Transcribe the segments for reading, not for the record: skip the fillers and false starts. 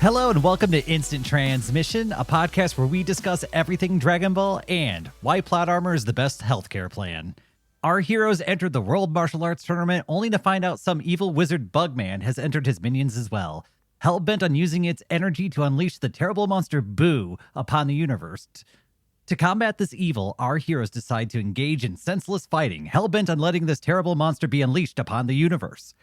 Hello and welcome to Instant Transmission, a podcast where we discuss everything Dragon Ball and why plot armor is the best healthcare plan. Our heroes entered the World Martial Arts Tournament only to find out some evil wizard Bugman has entered his minions as well, hell-bent on using its energy to unleash the terrible monster Buu upon the universe. To combat this evil, our heroes decide to engage in senseless fighting, hell-bent on letting this terrible monster be unleashed upon the universe.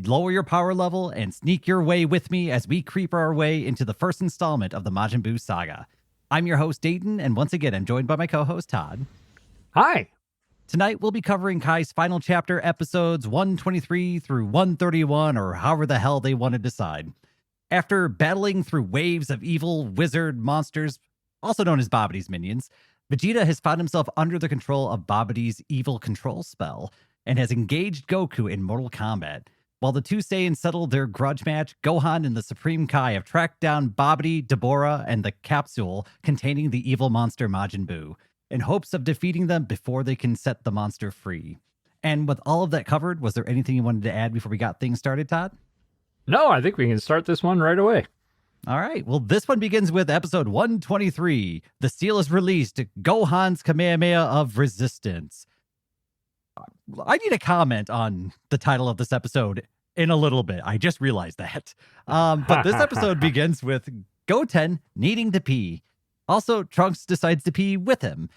Lower your power level and sneak your way with me as we creep our way into the first installment of the Majin Buu saga. I'm your host, Dayton, and once again, I'm joined by my co-host, Todd. Hi. Tonight, we'll be covering Kai's final chapter, episodes 123 through 131, or however the hell they want to decide. After battling through waves of evil wizard monsters, also known as Babidi's minions, Vegeta has found himself under the control of Babidi's evil control spell and has engaged Goku in mortal combat. While the two Saiyans settle their grudge match, Gohan and the Supreme Kai have tracked down Babidi, Deborah, and the capsule containing the evil monster Majin Buu, in hopes of defeating them before they can set the monster free. And with all of that covered, was there anything you wanted to add before we got things started, Todd? No, I think we can start this one right away. All right. Well, this one begins with episode 123. The seal is released, Gohan's Kamehameha of Resistance. I need a comment on the title of this episode in a little bit. I just realized that. But this episode begins with Goten needing to pee. Also, Trunks decides to pee with him.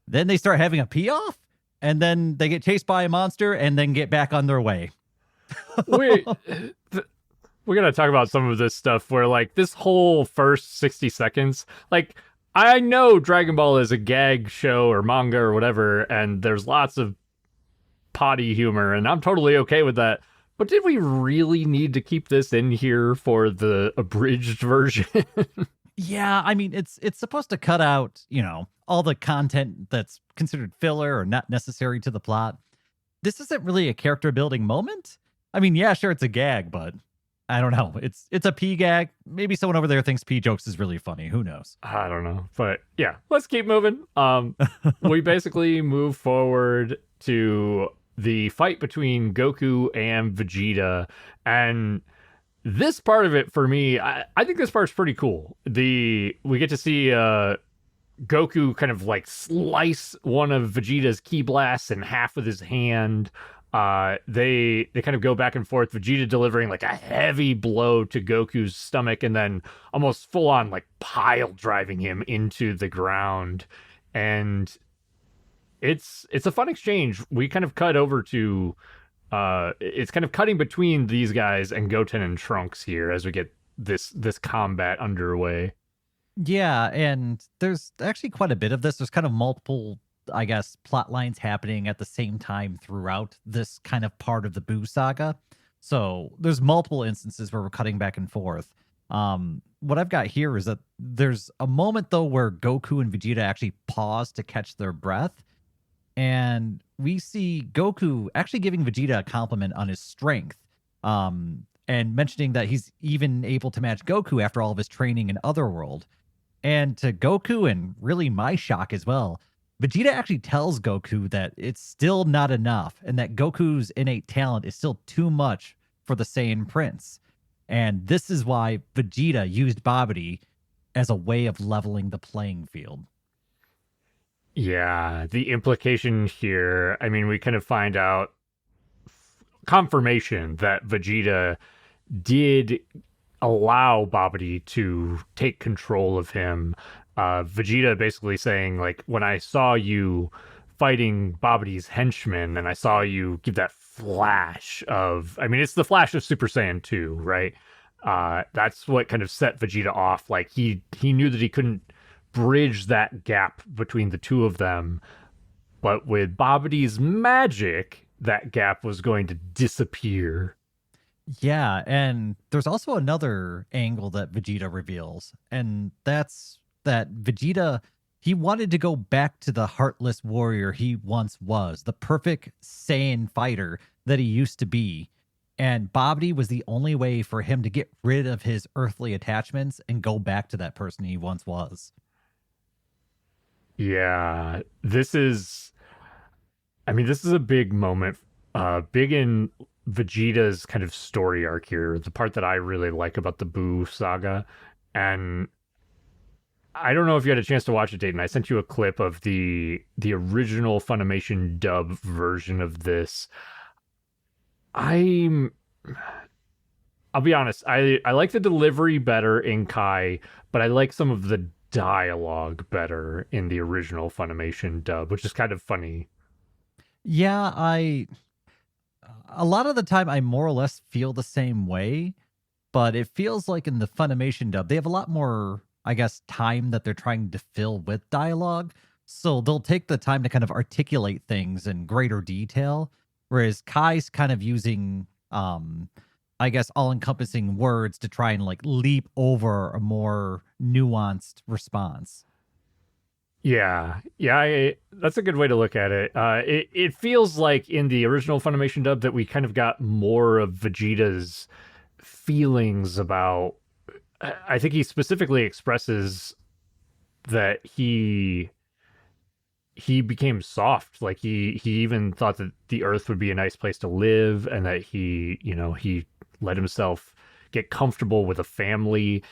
Then they start having a pee off, and then they get chased by a monster and then get back on their way. We're going to talk about some of this stuff where, like, this whole first 60 seconds, like, I know Dragon Ball is a gag show or manga or whatever, and there's lots of potty humor, and I'm totally okay with that. But did we really need to keep this in here for the abridged version? Yeah, I mean, it's supposed to cut out, all the content that's considered filler or not necessary to the plot. This isn't really a character building moment. I mean, yeah, sure, it's a gag, but I don't know. It's a pee gag. Maybe someone over there thinks pee jokes is really funny. Who knows? I don't know. But yeah, let's keep moving. We basically move forward to the fight between Goku and Vegeta, and this part of it for me, I think this part's pretty cool. We get to see Goku kind of like slice one of Vegeta's ki blasts in half with his hand. They kind of go back and forth, Vegeta delivering like a heavy blow to Goku's stomach and then almost full on like pile driving him into the ground. And it's a fun exchange. We kind of cut over to it's kind of cutting between these guys and Goten and Trunks here as we get this combat underway. Yeah, and there's actually quite a bit of this. There's kind of multiple, I guess, plot lines happening at the same time throughout this kind of part of the Buu saga. So there's multiple instances where we're cutting back and forth. What I've got here is that there's a moment, though, where Goku and Vegeta actually pause to catch their breath. And we see Goku actually giving Vegeta a compliment on his strength, and mentioning that he's even able to match Goku after all of his training in Otherworld. And to Goku, and really my shock as well, Vegeta actually tells Goku that it's still not enough and that Goku's innate talent is still too much for the Saiyan Prince. And this is why Vegeta used Babidi as a way of leveling the playing field. Yeah, the implication here, I mean, we kind of find out confirmation that Vegeta did allow Babidi to take control of him. Vegeta basically saying, like, when I saw you fighting Babidi's henchmen and I saw you give that flash of, I mean, it's the flash of Super Saiyan 2, right? That's what kind of set Vegeta off. Like, he knew that he couldn't bridge that gap between the two of them, but with Babidi's magic, that gap was going to disappear. Yeah, and there's also another angle that Vegeta reveals, and that's that Vegeta, he wanted to go back to the heartless warrior he once was, the perfect Saiyan fighter that he used to be. And Babidi was the only way for him to get rid of his earthly attachments and go back to that person he once was. Yeah, this is a big moment, big in Vegeta's kind of story arc here, the part that I really like about the Buu saga. And I don't know if you had a chance to watch it, Dayton. I sent you a clip of the original Funimation dub version of this. I'm I'll be honest, I like the delivery better in Kai, but I like some of the dialogue better in the original Funimation dub, which is kind of funny. Yeah, I a lot of the time I more or less feel the same way, but it feels like in the Funimation dub, they have a lot more, I guess, time that they're trying to fill with dialogue. So they'll take the time to kind of articulate things in greater detail, whereas Kai's kind of using I guess all-encompassing words to try and like leap over a more nuanced response. That's a good way to look at it. It feels like in the original Funimation dub that we kind of got more of Vegeta's feelings about. I think he specifically expresses that he became soft. Like he even thought that the Earth would be a nice place to live, and that he let himself get comfortable with a family.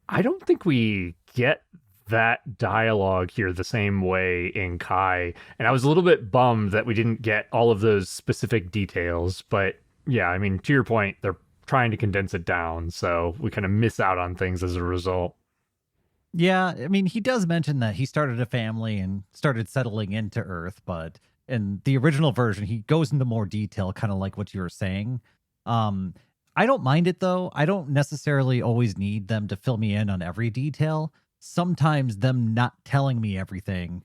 I don't think we get that dialogue here the same way in Kai, and I was a little bit bummed that we didn't get all of those specific details. But yeah, I mean, to your point, they're trying to condense it down, so we kind of miss out on things as a result. Yeah, I mean, he does mention that he started a family and started settling into Earth, but in the original version, he goes into more detail, kind of like what you were saying. Um, I don't mind it though. I don't necessarily always need them to fill me in on every detail. Sometimes them not telling me everything,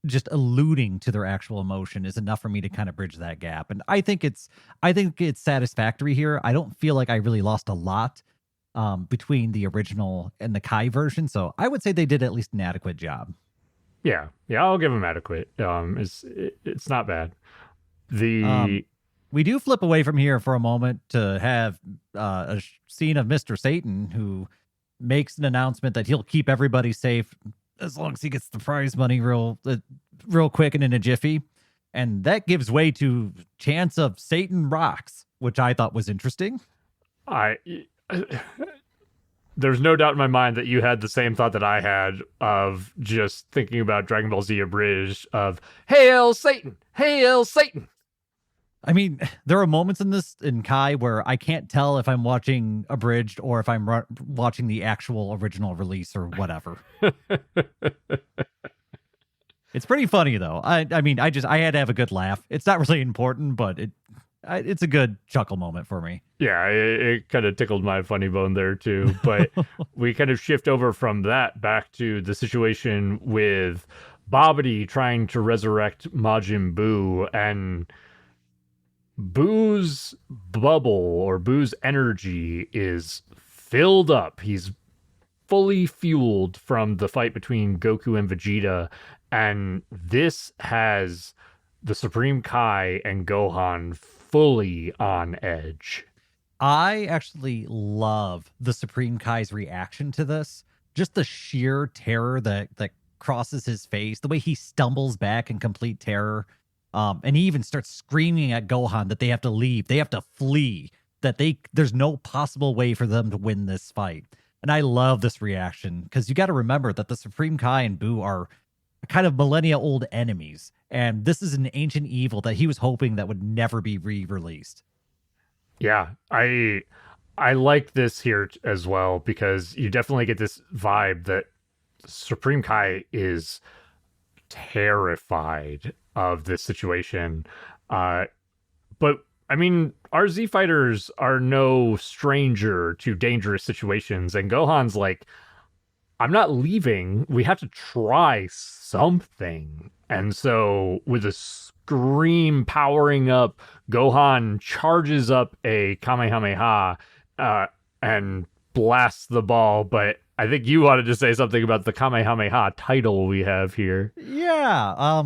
just alluding to their actual emotion is enough for me to kind of bridge that gap. And I think it's satisfactory here. I don't feel like I really lost a lot between the original and the Kai version. So I would say they did at least an adequate job. Yeah, I'll give him adequate. It's not bad. Um, The we do flip away from here for a moment to have scene of Mr. Satan, who makes an announcement that he'll keep everybody safe as long as he gets the prize money real quick and in a jiffy. And that gives way to chants of Satan rocks, which I thought was interesting. I there's no doubt in my mind that you had the same thought that I had of just thinking about Dragon Ball Z Abridged of Hail Satan! Hail Satan! I mean, there are moments in Kai where I can't tell if I'm watching abridged or if I'm watching the actual original release or whatever. It's pretty funny though. I mean, I had to have a good laugh. It's not really important, but it's a good chuckle moment for me. Yeah, it kind of tickled my funny bone there too. But we kind of shift over from that back to the situation with Babidi trying to resurrect Majin Buu, and Boo's bubble or Boo's energy is filled up. He's fully fueled from the fight between Goku and Vegeta, and this has the Supreme Kai and Gohan fully on edge. I actually love the Supreme Kai's reaction to this. Just the sheer terror that crosses his face, the way he stumbles back in complete terror. And he even starts screaming at Gohan that they have to leave, they have to flee, that there's no possible way for them to win this fight. And I love this reaction because you got to remember that the Supreme Kai and Buu are kind of millennia old enemies, and this is an ancient evil that he was hoping that would never be re-released. Yeah, I like this here as well because you definitely get this vibe that Supreme Kai is terrified of this situation. But I mean, our Z fighters are no stranger to dangerous situations, and Gohan's like, I'm not leaving. We have to try something. And so, with a scream powering up, Gohan charges up a Kamehameha and blasts the ball. But I think you wanted to say something about the Kamehameha title we have here. Yeah.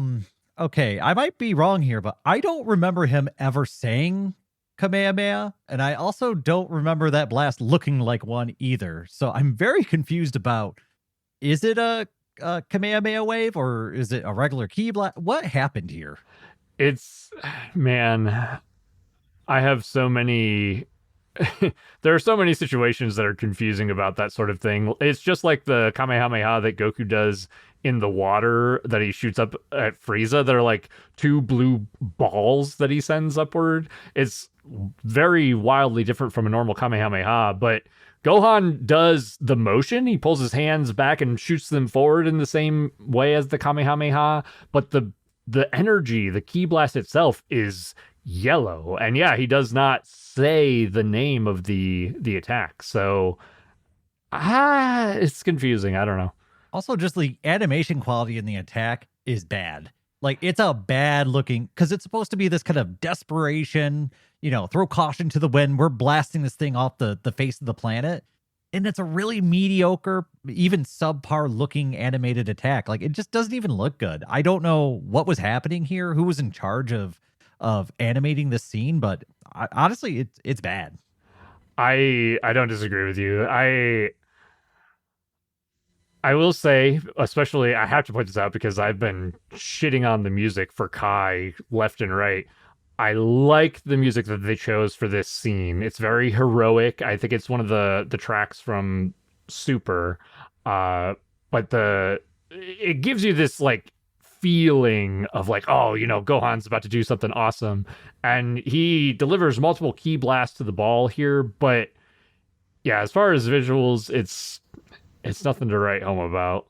Okay, I might be wrong here, but I don't remember him ever saying Kamehameha, and I also don't remember that blast looking like one either. So I'm very confused about, is it a Kamehameha wave or is it a regular ki blast? What happened here? It's, man, I have so many there are so many situations that are confusing about that sort of thing. It's just like the Kamehameha that Goku does in the water that he shoots up at Frieza that are like two blue balls that he sends upward. It's very wildly different from a normal Kamehameha, but Gohan does the motion. He pulls his hands back and shoots them forward in the same way as the Kamehameha, but the energy, the ki blast itself is yellow. And yeah, he does not say the name of the attack. So it's confusing. I don't know. Also, just the animation quality in the attack is bad. Like, it's a bad looking, because it's supposed to be this kind of desperation, throw caution to the wind. We're blasting this thing off the face of the planet. And it's a really mediocre, even subpar looking animated attack. Like, it just doesn't even look good. I don't know what was happening here, who was in charge of animating this scene, but honestly, it's bad. I don't disagree with you. I will say, especially, I have to point this out because I've been shitting on the music for Kai left and right. I like the music that they chose for this scene. It's very heroic. I think it's one of the tracks from Super. But it gives you this like feeling of like, oh, Gohan's about to do something awesome. And he delivers multiple ki blasts to the ball here, but yeah, as far as visuals, it's nothing to write home about.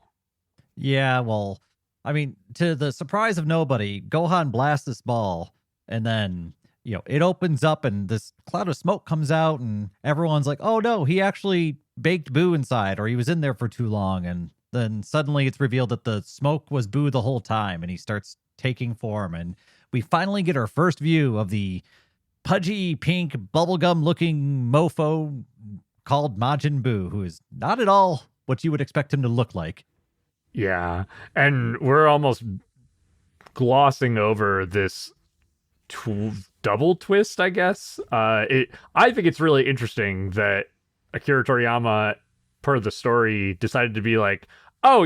Yeah, well, I mean, to the surprise of nobody, Gohan blasts this ball, and then, it opens up and this cloud of smoke comes out, and everyone's like, oh no, he actually baked Boo inside, or he was in there for too long. And then suddenly it's revealed that the smoke was Boo the whole time, and he starts taking form. And we finally get our first view of the pudgy, pink, bubblegum looking mofo called Majin Buu, who is not at all what you would expect him to look like. Yeah. And we're almost glossing over this double twist, I guess. I think it's really interesting that Akira Toriyama, per the story, decided to be like, oh,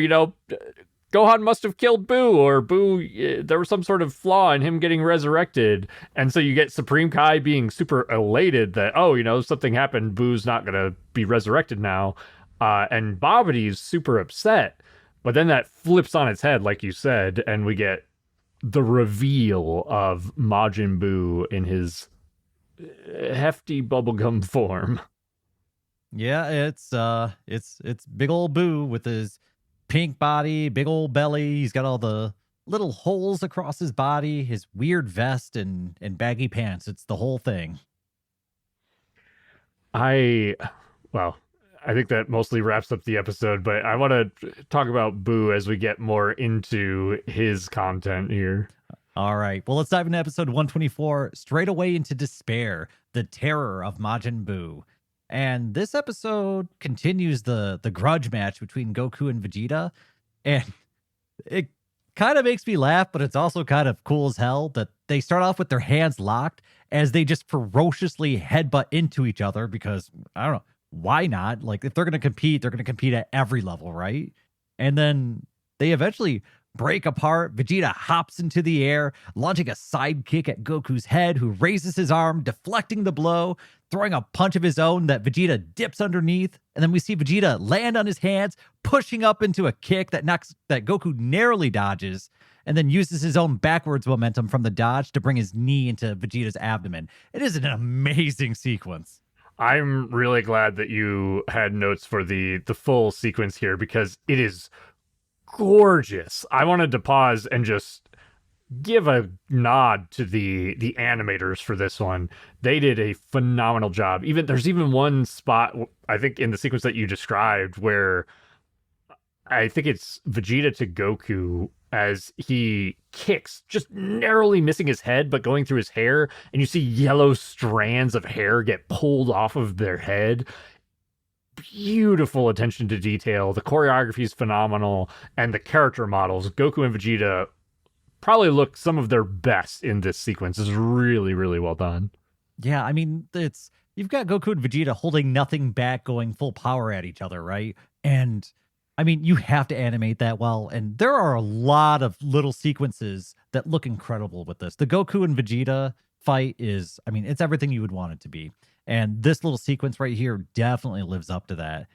Gohan must have killed Boo, or Boo, there was some sort of flaw in him getting resurrected. And so you get Supreme Kai being super elated that, oh, something happened. Boo's not going to be resurrected now. And Babidi's super upset. But then that flips on its head, like you said, and we get the reveal of Majin Buu in his hefty bubblegum form. Yeah, it's big old Boo with his pink body, big old belly. He's got all the little holes across his body, his weird vest and baggy pants. It's the whole thing. I think that mostly wraps up the episode, but I want to talk about Boo as we get more into his content here. All right. Well, let's dive into episode 124, straight away into Despair, the terror of Majin Buu. And this episode continues the grudge match between Goku and Vegeta. And it kind of makes me laugh, but it's also kind of cool as hell that they start off with their hands locked as they just ferociously headbutt into each other because, I don't know, why not? Like, if they're going to compete, they're going to compete at every level, right? And then they eventually break apart. Vegeta hops into the air, launching a sidekick at Goku's head, who raises his arm, deflecting the blow, throwing a punch of his own that Vegeta dips underneath. And then we see Vegeta land on his hands, pushing up into a kick that Goku narrowly dodges, and then uses his own backwards momentum from the dodge to bring his knee into Vegeta's abdomen. It is an amazing sequence. I'm really glad that you had notes for the full sequence here because it is gorgeous. I wanted to pause and just give a nod to the animators for this one. They did a phenomenal job. There's even one spot, I think, in the sequence that you described where I think it's Vegeta to Goku as he kicks, just narrowly missing his head, but going through his hair, and you see yellow strands of hair get pulled off of their head. Beautiful attention to detail. The choreography is phenomenal, and the character models, Goku and Vegeta, probably look some of their best in this sequence. It's really, really well done. Yeah, I mean, you've got Goku and Vegeta holding nothing back, going full power at each other, right? And I mean, you have to animate that well. And there are a lot of little sequences that look incredible with this. The Goku and Vegeta fight is, I mean, it's everything you would want it to be. And this little sequence right here definitely lives up to that.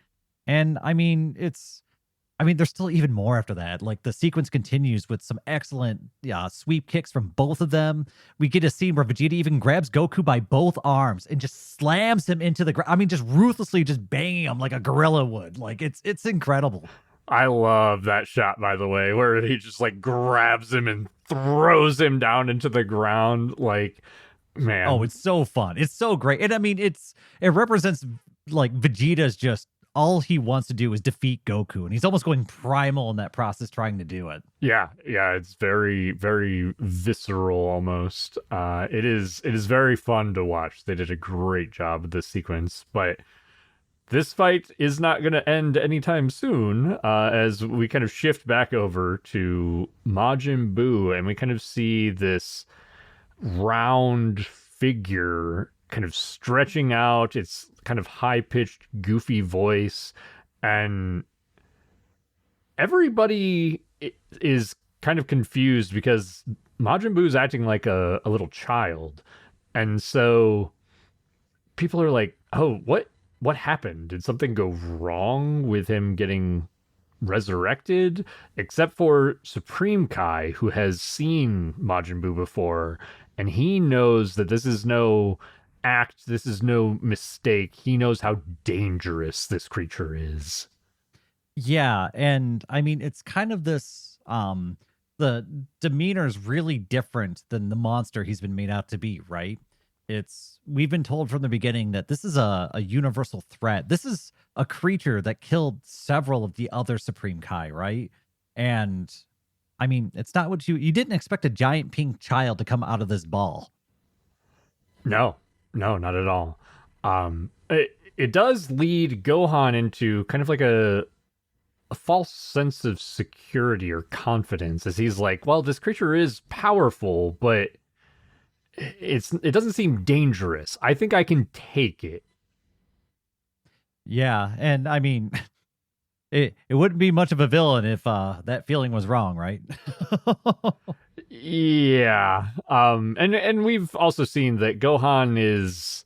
And I mean, there's still even more after that. Like the sequence continues with some excellent sweep kicks from both of them. We get a scene where Vegeta even grabs Goku by both arms and just slams him into the ground. I mean, just ruthlessly just banging him like a gorilla would. Like it's incredible. I love that shot, by the way, where he just like grabs him and throws him down into the ground. Like, Oh, man, it's so fun. It's so great. And I mean, it represents like Vegeta's just all he wants to do is defeat Goku, and he's almost going primal in that process trying to do it. yeah, it's very, very visceral almost. It is very fun to watch. They did a great job with this sequence, but this fight is not going to end anytime soon, as we kind of shift back over to Majin Buu, and we kind of see this round figure kind of stretching out its kind of high-pitched, goofy voice, and everybody is kind of confused because Majin Buu's acting like a little child, and so people are like, "Oh, what happened? Did something go wrong with him getting resurrected?" Except for Supreme Kai, who has seen Majin Buu before, and he knows that this is no act, this is no mistake. He knows how dangerous this creature is. Yeah, and I mean, it's kind of this the demeanor's really different than the monster he's been made out to be, right? We've been told from the beginning that this is a universal threat. This is a creature that killed several of the other Supreme Kai, right? And I mean, it's not what you didn't expect a giant pink child to come out of this ball. No, not at all. It does lead Gohan into kind of like a false sense of security or confidence, as he's like, well, this creature is powerful, but it doesn't seem dangerous. I think I can take it. Yeah, and I mean, it wouldn't be much of a villain if that feeling was wrong, right? Yeah. And we've also seen that Gohan is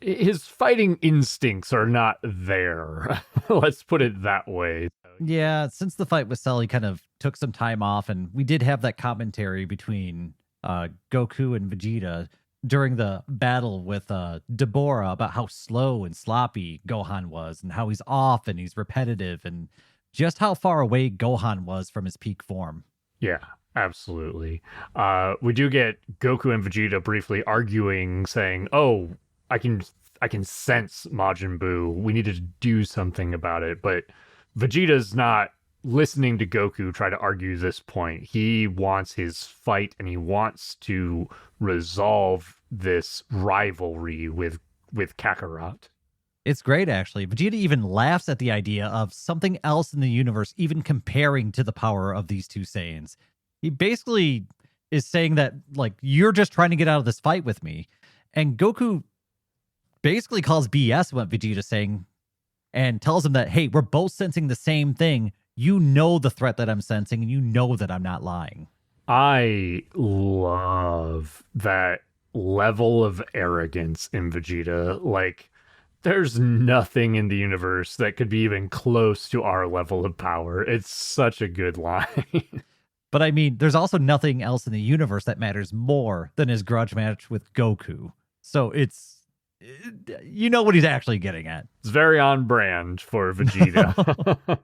his fighting instincts are not there. Let's put it that way. Yeah, since the fight with Cell, he kind of took some time off, and we did have that commentary between Goku and Vegeta during the battle with Deborah about how slow and sloppy Gohan was, and how he's off and he's repetitive, and just how far away Gohan was from his peak form. Yeah, absolutely. We do get Goku and Vegeta briefly arguing, saying, "Oh, I can sense Majin Buu. We need to do something about it." But Vegeta's not listening to Goku try to argue this point. He wants his fight, and he wants to resolve this rivalry with Kakarot. It's great, actually. Vegeta even laughs at the idea of something else in the universe even comparing to the power of these two Saiyans. He basically is saying that, like, you're just trying to get out of this fight with me. And Goku basically calls BS what Vegeta's saying and tells him that, hey, we're both sensing the same thing. You know the threat that I'm sensing, and you know that I'm not lying. I love that level of arrogance in Vegeta. Like, there's nothing in the universe that could be even close to our level of power. It's such a good line. But I mean, there's also nothing else in the universe that matters more than his grudge match with Goku. So you know what he's actually getting at. It's very on brand for Vegeta.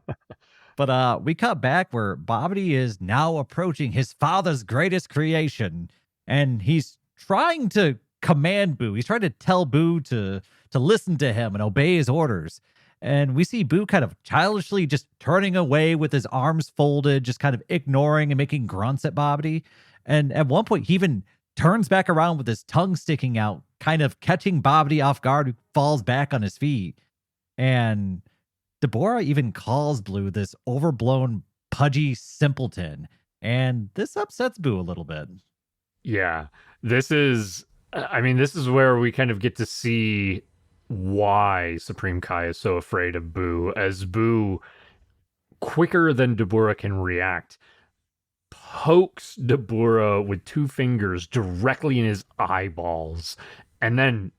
But we cut back where Babidi is now approaching his father's greatest creation, and he's trying to command Buu. He's trying to tell Buu to listen to him and obey his orders. And we see Buu kind of childishly just turning away with his arms folded, just kind of ignoring and making grunts at Babidi. And at one point, he even turns back around with his tongue sticking out, kind of catching Babidi off guard, who falls back on his feet. And Deborah even calls Blue this overblown, pudgy simpleton. And this upsets Buu a little bit. Yeah, this is where we kind of get to see why Supreme Kai is so afraid of Buu, as Buu, quicker than Deborah can react, pokes Dabura with two fingers directly in his eyeballs, and then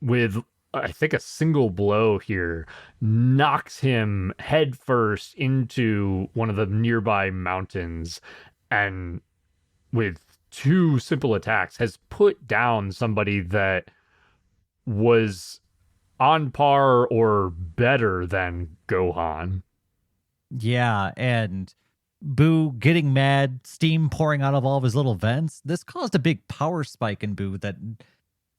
with I think a single blow here knocks him headfirst into one of the nearby mountains, and with two simple attacks has put down somebody that was on par or better than Gohan. Yeah, and Boo getting mad, steam pouring out of all of his little vents. This caused a big power spike in Boo that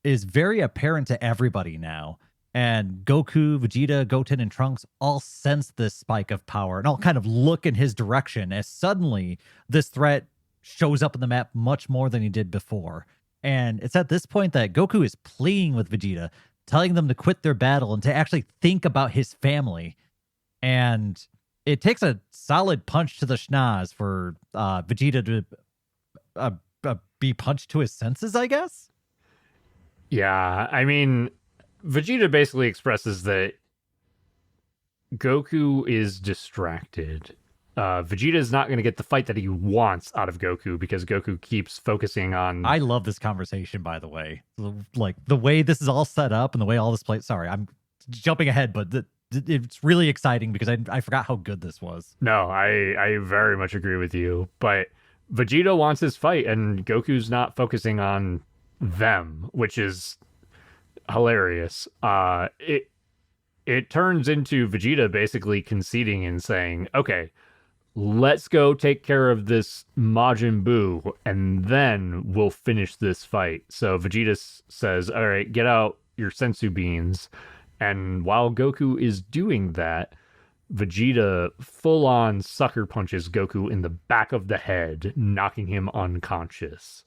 is very apparent to everybody now. And Goku, Vegeta, Goten, and Trunks all sense this spike of power and all kind of look in his direction as suddenly this threat shows up on the map much more than he did before. And it's at this point that Goku is pleading with Vegeta, telling them to quit their battle and to actually think about his family. And it takes a solid punch to the schnoz for Vegeta to be punched to his senses, I guess. Yeah, I mean, Vegeta basically expresses that Goku is distracted. Vegeta is not going to get the fight that he wants out of Goku because Goku keeps focusing on. I love this conversation, by the way. Like the way this is all set up and the way all this plays. Sorry, I'm jumping ahead, but it's really exciting because I forgot how good this was. No, I very much agree with you. But Vegeta wants his fight, and Goku's not focusing on them, which is hilarious. It turns into Vegeta basically conceding and saying, "Okay, let's go take care of this Majin Buu, and then we'll finish this fight." So Vegeta says, "All right, get out your sensu beans." And while Goku is doing that, Vegeta full-on sucker punches Goku in the back of the head, knocking him unconscious.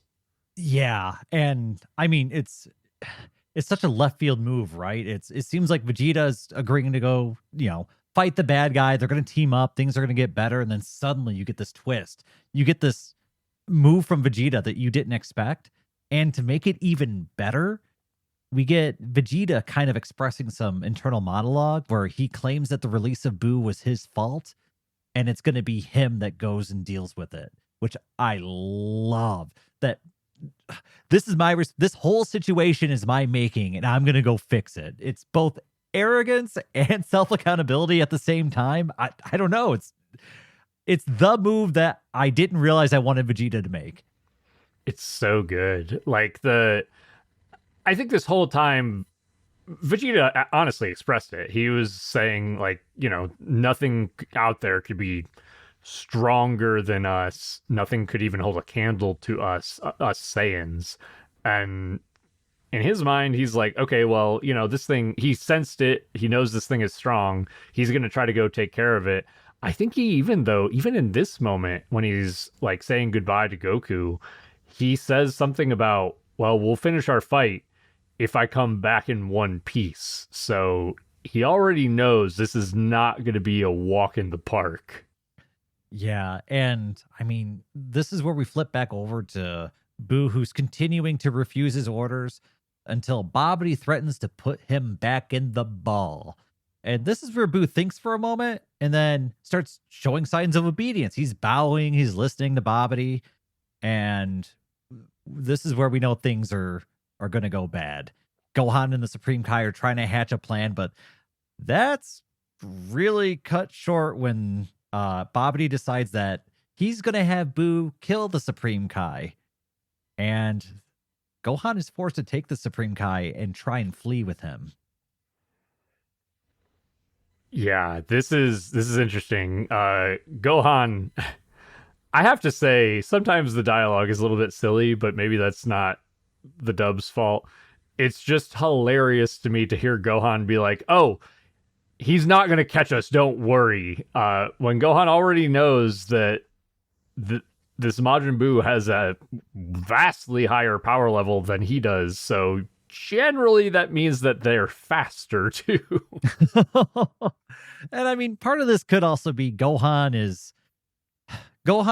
Yeah, and I mean it's such a left field move, right? It seems like Vegeta's agreeing to go, fight the bad guy. They're going to team up. Things are going to get better, and then suddenly you get this twist. You get this move from Vegeta that you didn't expect, and to make it even better, we get Vegeta kind of expressing some internal monologue where he claims that the release of Buu was his fault, and it's going to be him that goes and deals with it, which I love. That this whole situation is my making, and I'm going to go fix it. It's both arrogance and self-accountability at the same time. I don't know. It's the move that I didn't realize I wanted Vegeta to make. It's so good. I think this whole time, Vegeta honestly expressed it. He was saying, nothing out there could be stronger than us. Nothing could even hold a candle to us Saiyans. And in his mind, he's like, okay, well, this thing, he sensed it. He knows this thing is strong. He's going to try to go take care of it. I think he even in this moment, when he's saying goodbye to Goku, he says something about, well, we'll finish our fight if I come back in one piece. So he already knows this is not going to be a walk in the park. Yeah, and I mean, this is where we flip back over to Boo, who's continuing to refuse his orders until Babidi threatens to put him back in the ball. And this is where Boo thinks for a moment and then starts showing signs of obedience. He's bowing, he's listening to Babidi, and this is where we know things are going to go bad. Gohan and the Supreme Kai are trying to hatch a plan, but that's really cut short when Babidi decides that he's going to have Boo kill the Supreme Kai. And Gohan is forced to take the Supreme Kai and try and flee with him. Yeah, this is interesting. Gohan, I have to say, sometimes the dialogue is a little bit silly, but maybe that's not the dub's fault. It's just hilarious to me to hear Gohan be like, "Oh, he's not going to catch us, don't worry." When Gohan already knows that this Majin Buu has a vastly higher power level than he does, so generally that means that they're faster too. And I mean, part of this could also be Gohan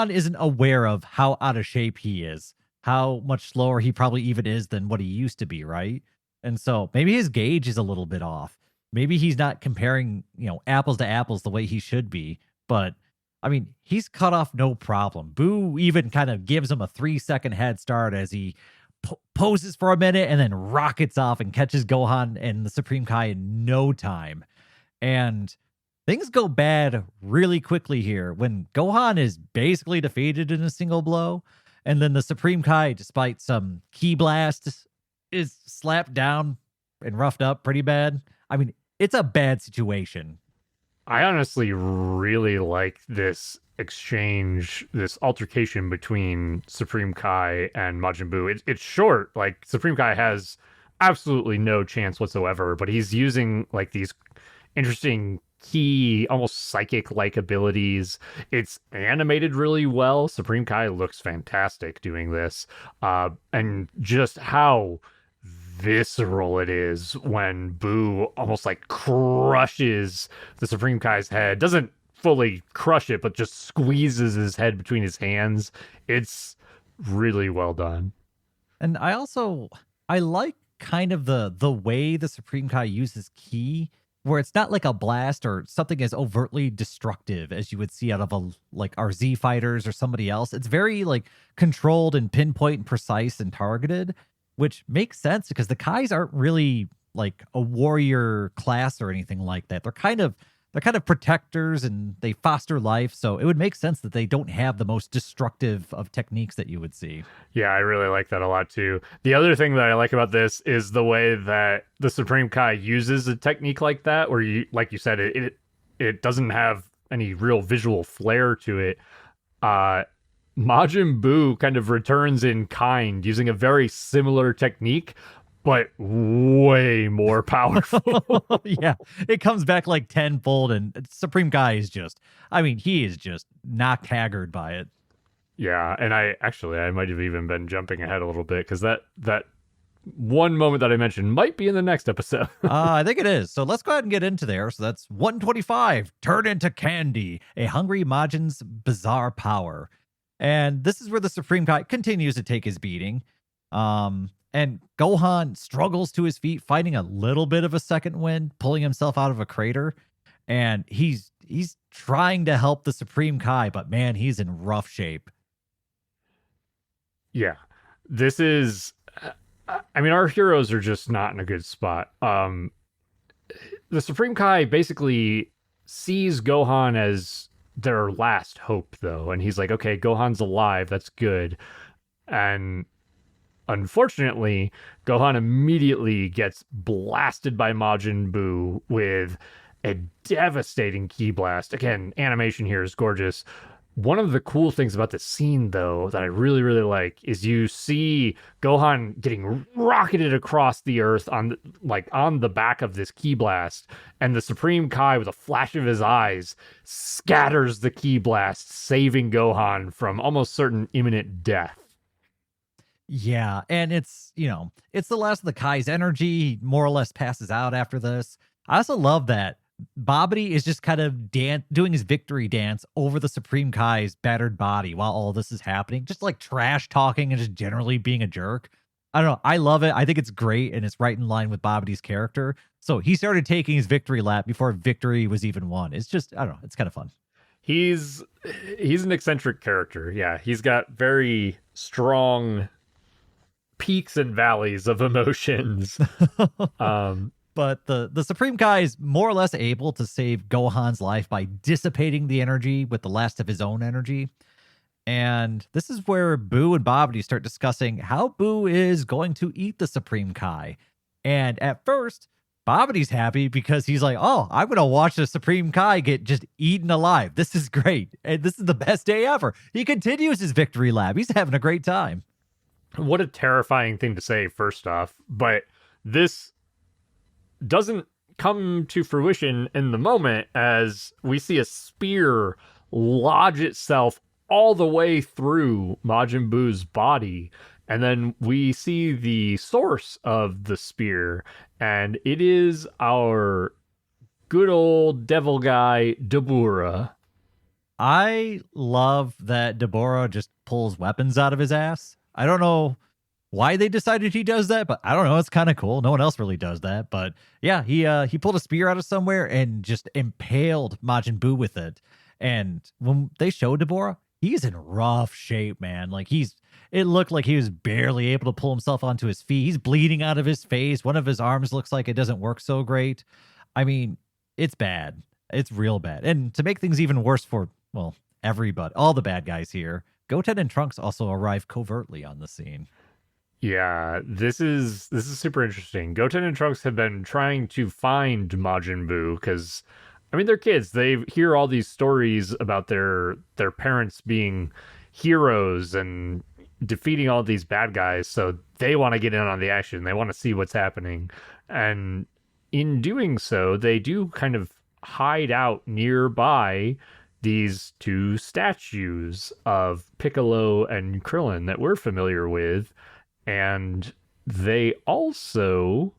isn't aware of how out of shape he is, how much slower he probably even is than what he used to be, right? And so maybe his gauge is a little bit off. Maybe he's not comparing, apples to apples the way he should be. But I mean, he's cut off no problem. Boo even kind of gives him a 3-second head start as he poses for a minute and then rockets off and catches Gohan and the Supreme Kai in no time. And things go bad really quickly here when Gohan is basically defeated in a single blow. And then the Supreme Kai, despite some ki blasts, is slapped down and roughed up pretty bad. I mean, it's a bad situation. I honestly really like this exchange, this altercation between Supreme Kai and Majin Buu. It's short. Like, Supreme Kai has absolutely no chance whatsoever, but he's using like these interesting key, almost psychic-like abilities. It's animated really well. Supreme Kai looks fantastic doing this. And just how visceral it is when Boo almost like crushes the Supreme Kai's head. Doesn't fully crush it, but just squeezes his head between his hands. It's really well done. And I like kind of the way the Supreme Kai uses ki, where it's not like a blast or something as overtly destructive as you would see out of like our Z fighters or somebody else. It's very like controlled and pinpoint and precise and targeted, which makes sense because the Kais aren't really like a warrior class or anything like that. They're kind of protectors and they foster life. So it would make sense that they don't have the most destructive of techniques that you would see. Yeah, I really like that a lot too. The other thing that I like about this is the way that the Supreme Kai uses a technique like that, where you, like you said, it doesn't have any real visual flair to it. Majin Buu kind of returns in kind using a very similar technique, but way more powerful. Yeah, it comes back like tenfold, and Supreme Kai is he is just knocked haggard by it. Yeah, and I might have even been jumping ahead a little bit because that one moment that I mentioned might be in the next episode. I think it is. So let's go ahead and get into there. So that's 125, Turn into Candy, a hungry Majin's bizarre power. And this is where the Supreme Kai continues to take his beating. And Gohan struggles to his feet, fighting a little bit of a second wind, pulling himself out of a crater. And he's trying to help the Supreme Kai, but man, he's in rough shape. Yeah, this is... I mean, our heroes are just not in a good spot. The Supreme Kai basically sees Gohan as their last hope, though. And he's like, okay, Gohan's alive. That's good. And unfortunately, Gohan immediately gets blasted by Majin Buu with a devastating ki blast. Again, animation here is gorgeous. One of the cool things about this scene, though, that I really, really like is you see Gohan getting rocketed across the earth on the back of this ki blast, and the Supreme Kai, with a flash of his eyes, scatters the ki blast, saving Gohan from almost certain imminent death. Yeah, and it's the last of the Kai's energy. He more or less passes out after this. I also love that Babidi is just kind of doing his victory dance over the Supreme Kai's battered body while all this is happening, just like trash talking and just generally being a jerk. I don't know. I love it. I think it's great, and it's right in line with Babidi's character. So he started taking his victory lap before victory was even won. It's just, I don't know. It's kind of fun. He's an eccentric character. Yeah, he's got very strong peaks and valleys of emotions. But the Supreme Kai is more or less able to save Gohan's life by dissipating the energy with the last of his own energy. And this is where Boo and Babidi start discussing how Boo is going to eat the Supreme Kai. And at first, Babidi's happy because he's like, oh, I'm going to watch the Supreme Kai get just eaten alive. This is great. And this is the best day ever. He continues his victory lap. He's having a great time. What a terrifying thing to say, first off. But this doesn't come to fruition in the moment as we see a spear lodge itself all the way through Majin Buu's body. And then we see the source of the spear, and it is our good old devil guy, Dabura. I love that Dabura just pulls weapons out of his ass. I don't know why they decided he does that, but I don't know. It's kind of cool. No one else really does that. But yeah, he pulled a spear out of somewhere and just impaled Majin Buu with it. And when they show Deborah, he's in rough shape, man. Like it looked like he was barely able to pull himself onto his feet. He's bleeding out of his face. One of his arms looks like it doesn't work so great. I mean, it's bad. It's real bad. And to make things even worse for, well, everybody, all the bad guys here, Goten and Trunks also arrive covertly on the scene. Yeah, this is super interesting. Goten and Trunks have been trying to find Majin Buu because, I mean, they're kids. They hear all these stories about their parents being heroes and defeating all these bad guys, so they want to get in on the action. They want to see what's happening, and in doing so, they do kind of hide out nearby these two statues of Piccolo and Krillin that we're familiar with, and they also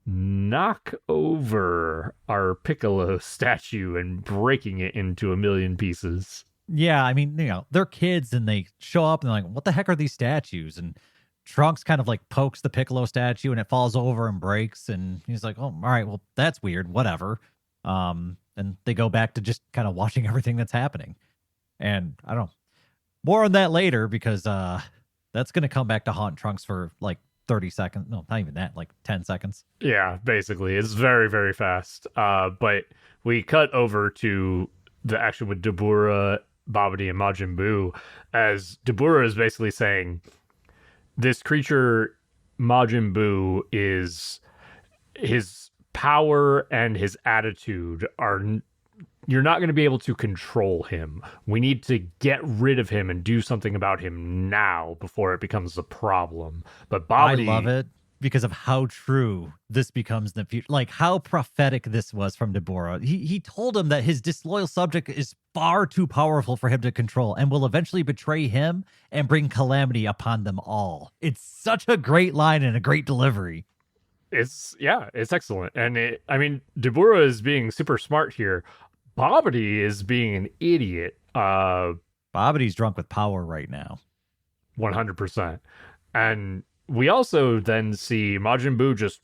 knock over our Piccolo statue and breaking it into a million pieces. Yeah, I mean, they're kids and they show up and they're like, what the heck are these statues? And Trunks kind of like pokes the Piccolo statue and it falls over and breaks. And he's like, oh, all right, well, that's weird. Whatever. And they go back to just kind of watching everything that's happening. And I don't know. More on that later because that's going to come back to haunt Trunks for like 30 seconds. No, not even that, like 10 seconds. Yeah, basically. It's very, very fast. But we cut over to the action with Dabura, Babidi, and Majin Buu, as Dabura is basically saying, this creature, Majin Buu, is his power and his attitude are you're not going to be able to control him. We need to get rid of him and do something about him now before it becomes a problem. But Babidi, I love it because of how true this becomes in the future. Like how prophetic this was from Deborah. He told him that his disloyal subject is far too powerful for him to control and will eventually betray him and bring calamity upon them all. It's such a great line and a great delivery. It's excellent. And I mean, Deborah is being super smart here. Babidi is being an idiot. Babidi's drunk with power right now. 100%. And we also then see Majin Buu just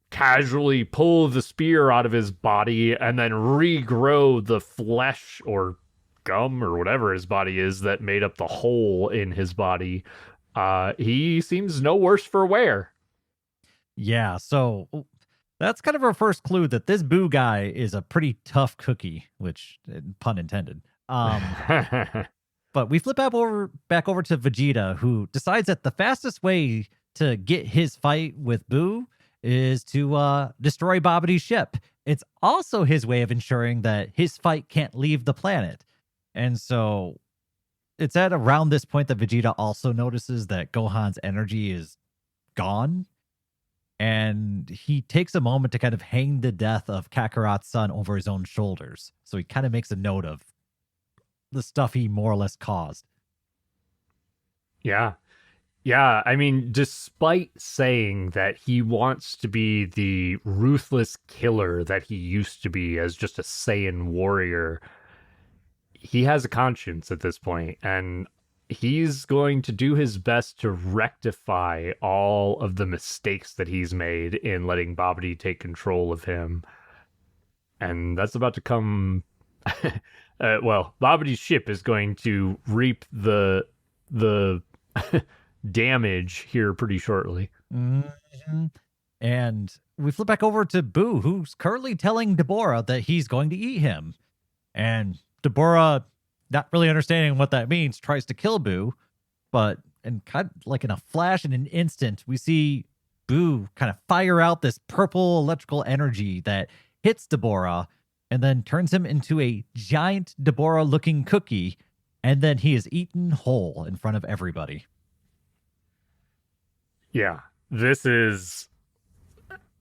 casually pull the spear out of his body and then regrow the flesh or gum or whatever his body is that made up the hole in his body. He seems no worse for wear. Yeah, so that's kind of our first clue that this Boo guy is a pretty tough cookie, which pun intended. But we flip back over to Vegeta, who decides that the fastest way to get his fight with Boo is to destroy Babidi's ship. It's also his way of ensuring that his fight can't leave the planet. And so it's at around this point that Vegeta also notices that Gohan's energy is gone. And he takes a moment to kind of hang the death of Kakarot's son over his own shoulders. So he kind of makes a note of the stuff he more or less caused. Yeah. Yeah, I mean, despite saying that he wants to be the ruthless killer that he used to be as just a Saiyan warrior, he has a conscience at this point, and he's going to do his best to rectify all of the mistakes that he's made in letting Babidi take control of him. And that's about to come... well, Babidi's ship is going to reap the damage here pretty shortly. Mm-hmm. And we flip back over to Boo, who's currently telling Deborah that he's going to eat him. And Deborah, not really understanding what that means, tries to kill Boo. But and kind of like in a flash, in an instant, we see Boo kind of fire out this purple electrical energy that hits Deborah and then turns him into a giant Deborah-looking cookie. And then he is eaten whole in front of everybody. Yeah, this is...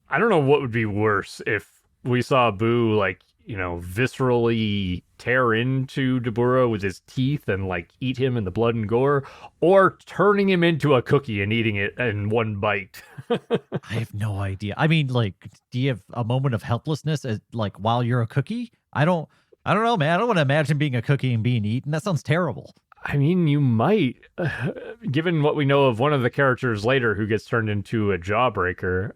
I don't know what would be worse if we saw Boo, like, you know, viscerally tear into Deborah with his teeth and, like, eat him in the blood and gore, or turning him into a cookie and eating it in one bite. I have no idea. I mean, like, do you have a moment of helplessness like while you're a cookie? I don't know, man. I don't want to imagine being a cookie and being eaten. That sounds terrible. I mean, you might, given what we know of one of the characters later who gets turned into a jawbreaker.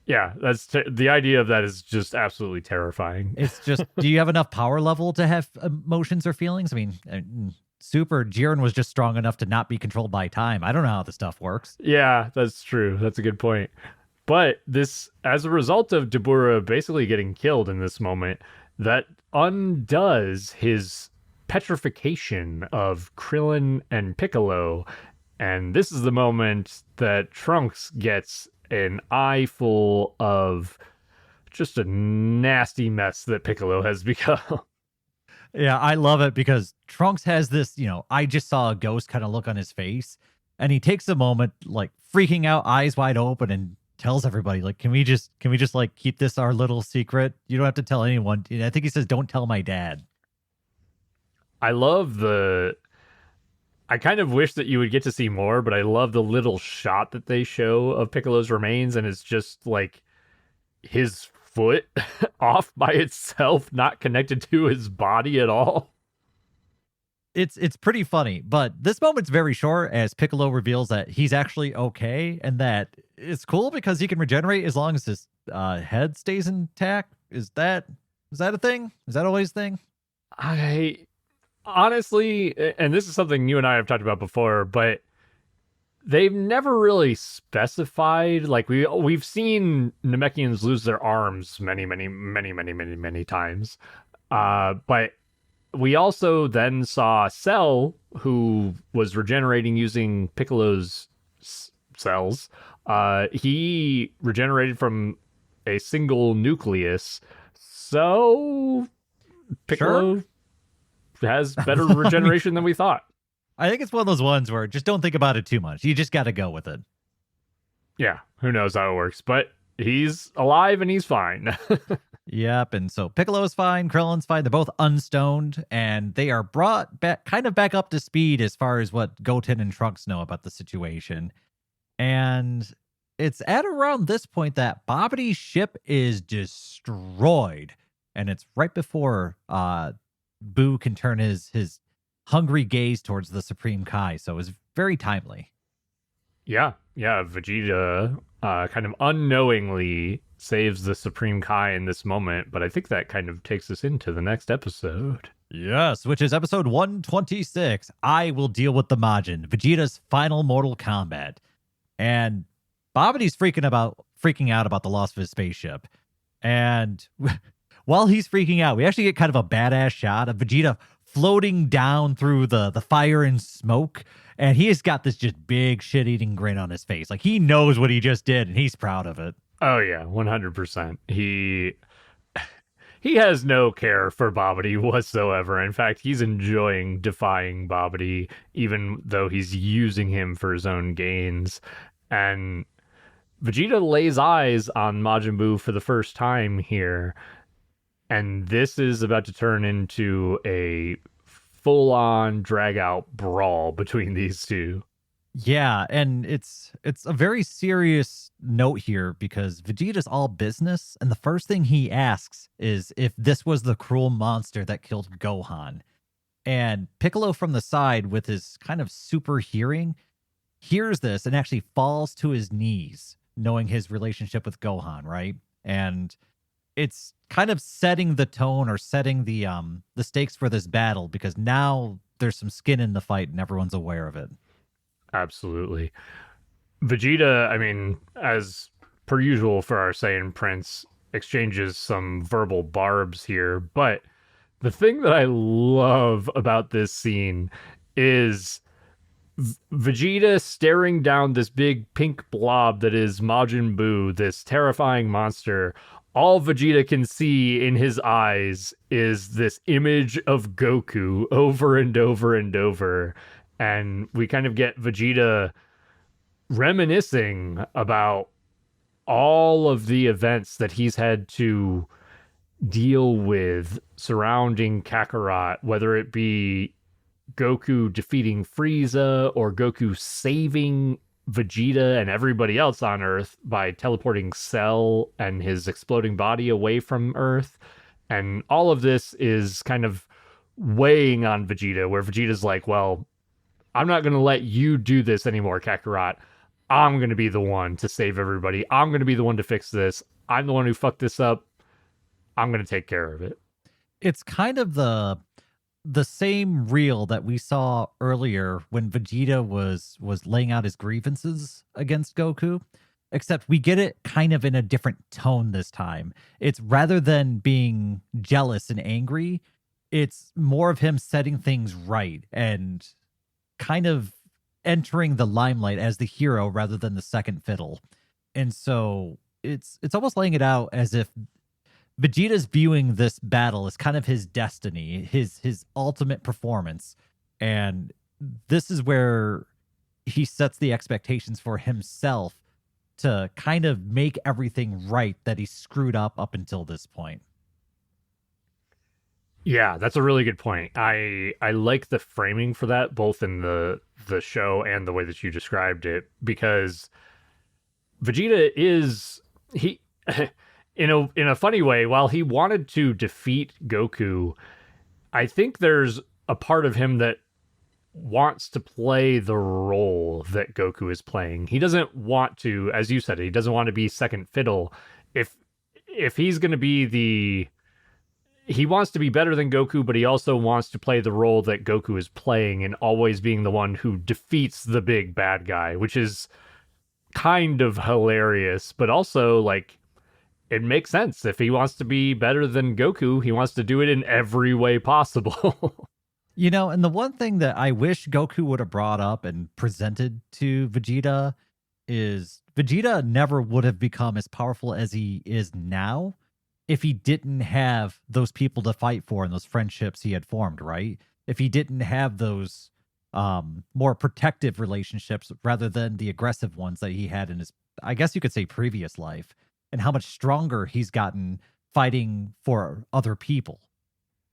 Yeah, the idea of that is just absolutely terrifying. It's just, do you have enough power level to have emotions or feelings? I mean, Super Jiren was just strong enough to not be controlled by time. I don't know how this stuff works. Yeah, that's true. That's a good point. But this, as a result of Dabura basically getting killed in this moment, that undoes his petrification of Krillin and Piccolo. And this is the moment that Trunks gets an eye full of just a nasty mess that Piccolo has become. Yeah, I love it because Trunks has this, I just saw a ghost kind of look on his face. And he takes a moment, like freaking out, eyes wide open, and tells everybody, like, can we just like keep this our little secret? You don't have to tell anyone. I think he says, don't tell my dad. I love the. I kind of wish that you would get to see more, but I love the little shot that they show of Piccolo's remains, and it's just like his foot off by itself, not connected to his body at all. It's pretty funny, but this moment's very short as Piccolo reveals that he's actually okay and that it's cool because he can regenerate as long as his head stays intact. Is that a thing? Is that always a thing? I honestly, and this is something you and I have talked about before, but they've never really specified. Like we've seen Namekians lose their arms many times, but we also then saw Cell, who was regenerating using Piccolo's cells. He regenerated from a single nucleus. So Piccolo has better regeneration than we thought. I think it's one of those ones where just don't think about it too much. You just got to go with it. Yeah, who knows how it works, but he's alive and he's fine. Yep, and so Piccolo's fine, Krillin's fine. They're both unstoned, and they are brought back, kind of back up to speed as far as what Goten and Trunks know about the situation. And it's at around this point that Babidi's ship is destroyed, and it's right before Buu can turn his hungry gaze towards the Supreme Kai. So it's very timely. Yeah, Vegeta kind of unknowingly saves the Supreme Kai in this moment, but I think that kind of takes us into the next episode. Yes, which is episode 126. I will deal with the Majin, Vegeta's final Mortal Kombat. And Babidi's freaking out about the loss of his spaceship. And while he's freaking out, we actually get kind of a badass shot of Vegeta floating down through the fire and smoke. And he has got this just big shit-eating grin on his face. Like, he knows what he just did, and he's proud of it. Oh, yeah, 100%. He has no care for Babidi whatsoever. In fact, he's enjoying defying Babidi, even though he's using him for his own gains. And Vegeta lays eyes on Majin Buu for the first time here. And this is about to turn into a full-on drag-out brawl between these two. Yeah, and it's a very serious note here because Vegeta's all business, and the first thing he asks is if this was the cruel monster that killed Gohan. And Piccolo from the side, with his kind of super hearing, hears this and actually falls to his knees, knowing his relationship with Gohan, right? And it's kind of setting the tone or setting the stakes for this battle because now there's some skin in the fight and everyone's aware of it. Absolutely. Vegeta, I mean, as per usual for our Saiyan Prince, exchanges some verbal barbs here, but the thing that I love about this scene is Vegeta staring down this big pink blob that is Majin Buu, this terrifying monster. All Vegeta can see in his eyes is this image of Goku over and over and over. And we kind of get Vegeta reminiscing about all of the events that he's had to deal with surrounding Kakarot, whether it be Goku defeating Frieza or Goku saving Vegeta and everybody else on Earth by teleporting Cell and his exploding body away from Earth. And all of this is kind of weighing on Vegeta, where Vegeta's like, well, I'm not going to let you do this anymore, Kakarot. I'm going to be the one to save everybody. I'm going to be the one to fix this. I'm the one who fucked this up. I'm going to take care of it. It's kind of the same reel that we saw earlier when Vegeta was laying out his grievances against Goku, except we get it kind of in a different tone this time. It's rather than being jealous and angry, it's more of him setting things right and kind of entering the limelight as the hero rather than the second fiddle. And so it's almost laying it out as if Vegeta's viewing this battle as kind of his destiny, his ultimate performance. And this is where he sets the expectations for himself to kind of make everything right that he screwed up until this point. Yeah, that's a really good point. I like the framing for that, both in the show and the way that you described it, because Vegeta is he in a funny way, while he wanted to defeat Goku, I think there's a part of him that wants to play the role that Goku is playing. He doesn't want to, as you said, he doesn't want to be second fiddle. If he's going to be the he wants to be better than Goku, but he also wants to play the role that Goku is playing and always being the one who defeats the big bad guy, which is kind of hilarious, but also like it makes sense. If he wants to be better than Goku, he wants to do it in every way possible. You know, and the one thing that I wish Goku would have brought up and presented to Vegeta is Vegeta never would have become as powerful as he is now if he didn't have those people to fight for and those friendships he had formed, right? If he didn't have those more protective relationships rather than the aggressive ones that he had in his, I guess you could say, previous life, and how much stronger he's gotten fighting for other people.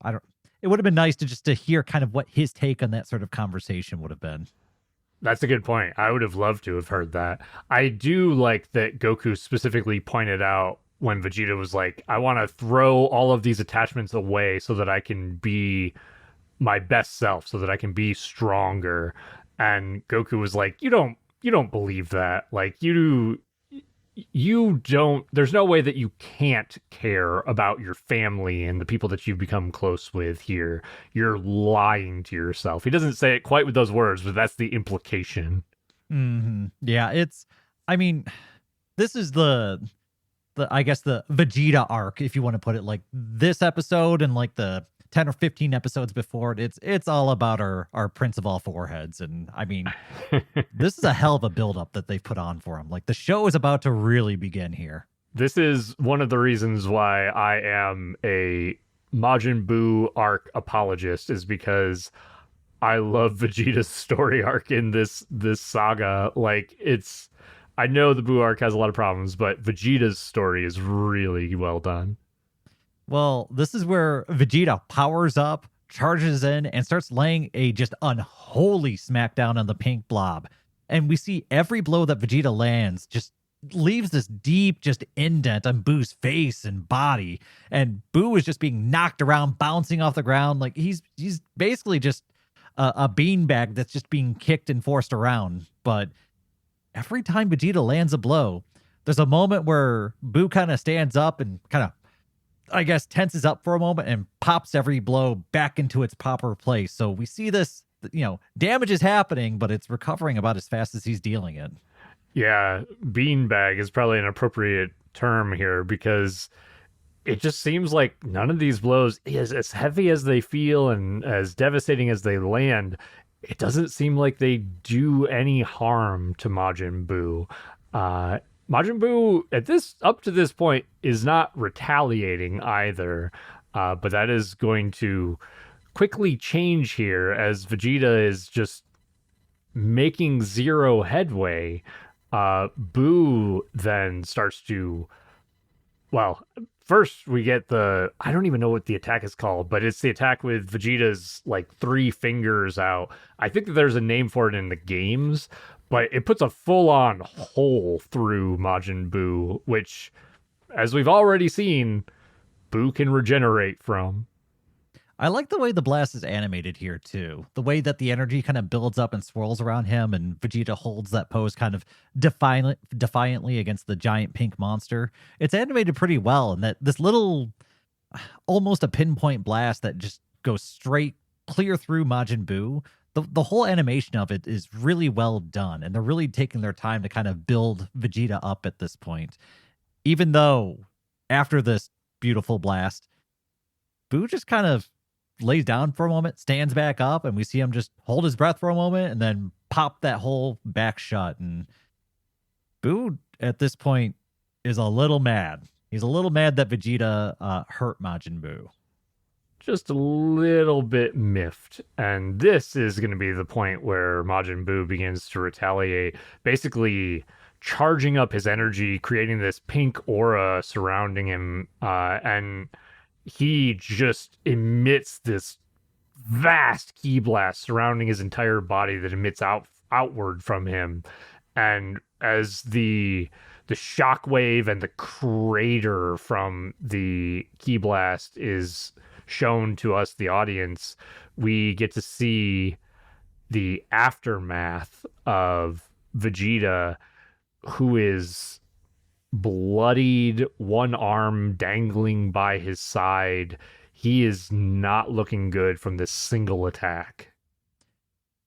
I don't. It would have been nice to just to hear kind of what his take on that sort of conversation would have been. That's a good point. I would have loved to have heard that. I do like that Goku specifically pointed out when Vegeta was like, I want to throw all of these attachments away so that I can be my best self, so that I can be stronger. And Goku was like, you don't believe that. Like you don't, there's no way that you can't care about your family and the people that you've become close with here. You're lying to yourself. He doesn't say it quite with those words, but that's the implication. Yeah, I mean, this is I guess the Vegeta arc, if you want to put it like this episode and like the 10 or 15 episodes before it. It's all about our Prince of All Foreheads. And I mean, this is a hell of a buildup that they've put on for him. Like the show is about to really begin here. This is one of the reasons why I am a Majin Buu arc apologist, is because I love Vegeta's story arc in this saga. Like I know the Buu arc has a lot of problems, but Vegeta's story is really well done. Well, this is where Vegeta powers up, charges in, and starts laying a just unholy smackdown on the pink blob. And we see every blow that Vegeta lands just leaves this deep just indent on Boo's face and body. And Boo is just being knocked around, bouncing off the ground. Like he's basically just a beanbag that's just being kicked and forced around. But every time Vegeta lands a blow, there's a moment where Boo kind of stands up and kind of, I guess, tenses up for a moment and pops every blow back into its proper place. So we see this, damage is happening, but it's recovering about as fast as he's dealing it. Yeah, beanbag is probably an appropriate term here, because it just seems like none of these blows, as heavy as they feel and as devastating as they land, it doesn't seem like they do any harm to Majin Buu. Majin Buu, up to this point, is not retaliating either, but that is going to quickly change here as Vegeta is just making zero headway. Buu then starts to, well, first we get I don't even know what the attack is called, but it's the attack with Vegeta's like 3 fingers out. I think that there's a name for it in the games, but it puts a full-on hole through Majin Buu, which, as we've already seen, Buu can regenerate from. I like the way the blast is animated here too. The way that the energy kind of builds up and swirls around him, and Vegeta holds that pose kind of defiantly against the giant pink monster. It's animated pretty well, and that this little, almost a pinpoint blast that just goes straight clear through Majin Buu. The whole animation of it is really well done, and they're really taking their time to kind of build Vegeta up at this point. Even though after this beautiful blast, Buu just kind of lays down for a moment, stands back up, and we see him just hold his breath for a moment and then pop that hole back shut. And Buu at this point is a little mad. He's a little mad that Vegeta hurt Majin Buu. Just a little bit miffed. And this is going to be the point where Majin Buu begins to retaliate, basically charging up his energy, creating this pink aura surrounding him, and he just emits this vast ki blast surrounding his entire body that emits outward from him. And as the shockwave and the crater from the ki blast is shown to us, the audience, we get to see the aftermath of Vegeta, who is bloodied, one arm dangling by his side. He is not looking good from this single attack.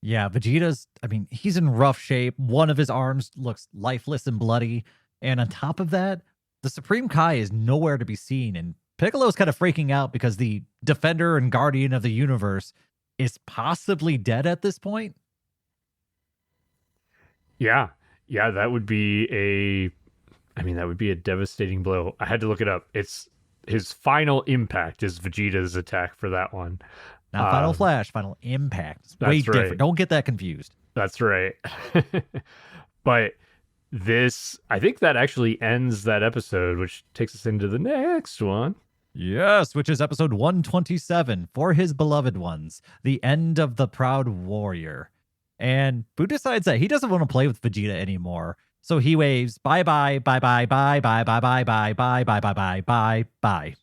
Yeah, Vegeta's, I mean, he's in rough shape. One of his arms looks lifeless and bloody. And on top of that, the Supreme Kai is nowhere to be seen. And Piccolo's kind of freaking out because the defender and guardian of the universe is possibly dead at this point. Yeah. Yeah, that would be a devastating blow. I had to look it up. It's his final impact is Vegeta's attack for that one. Not Final Flash, Final Impact. It's way different. Right. Don't get that confused. That's right. But this, I think that actually ends that episode, which takes us into the next one. Yes, which is episode 127, For His Beloved Ones, The End of the Proud Warrior. And Buu decides that he doesn't want to play with Vegeta anymore. So he waves bye-bye, bye-bye, bye-bye, bye-bye, bye-bye, bye-bye, bye-bye, bye.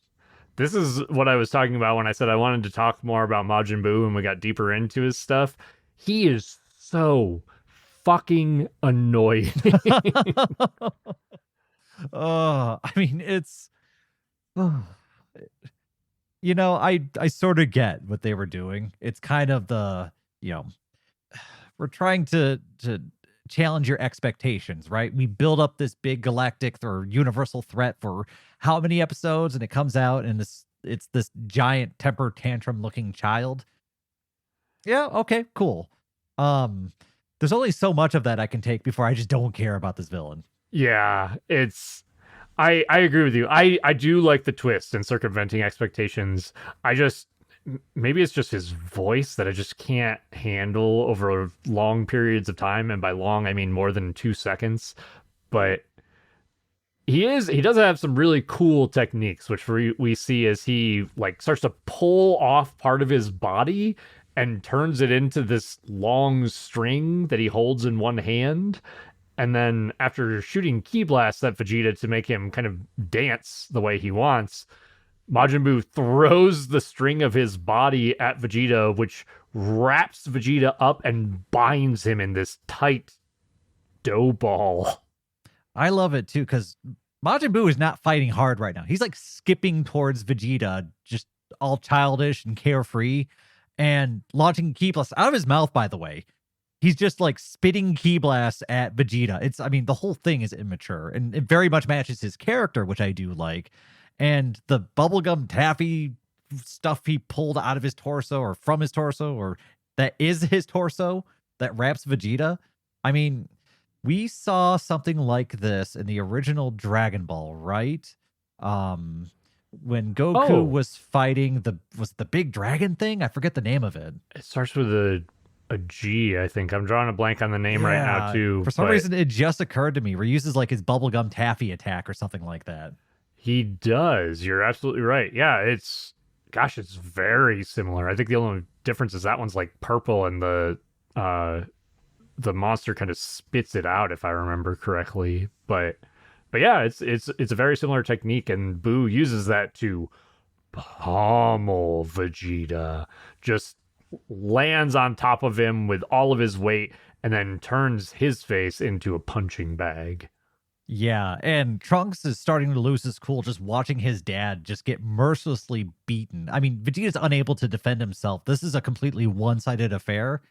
This is what I was talking about when I said I wanted to talk more about Majin Buu and we got deeper into his stuff. He is so fucking annoying. I mean, it's... you know, I sort of get what they were doing. It's kind of the, we're trying to challenge your expectations, right? We build up this big galactic or universal threat for how many episodes, and it comes out and it's this giant temper tantrum looking child. Yeah, okay, cool. There's only so much of that I can take before I just don't care about this villain. Yeah, I agree with you. I do like the twist and circumventing expectations. Maybe it's just his voice that I just can't handle over long periods of time. And by long, I mean more than 2 seconds. But he does have some really cool techniques, which we see as he starts to pull off part of his body and turns it into this long string that he holds in one hand. And then after shooting ki blasts at Vegeta to make him kind of dance the way he wants, Majin Buu throws the string of his body at Vegeta, which wraps Vegeta up and binds him in this tight dough ball. I love it too, because Majin Buu is not fighting hard right now. He's skipping towards Vegeta, just all childish and carefree, and launching ki blasts out of his mouth, by the way. He's just spitting ki blasts at Vegeta. The whole thing is immature, and it very much matches his character, which I do like. And the bubblegum taffy stuff he pulled out of his torso or from his torso, or that is his torso, that wraps Vegeta. We saw something like this in the original Dragon Ball, right? When Goku was fighting the big dragon thing? I forget the name of it. It starts with a G, I think. I'm drawing a blank on the name right now, too. For some reason, it just occurred to me where he uses his bubblegum taffy attack or something like that. He does. You're absolutely right. Yeah, it's very similar. I think the only difference is that one's purple and the monster kind of spits it out, if I remember correctly. But yeah, it's a very similar technique, and Buu uses that to pummel Vegeta, just lands on top of him with all of his weight, and then turns his face into a punching bag. Yeah, and Trunks is starting to lose his cool just watching his dad just get mercilessly beaten. I mean, Vegeta's unable to defend himself. This is a completely one-sided affair.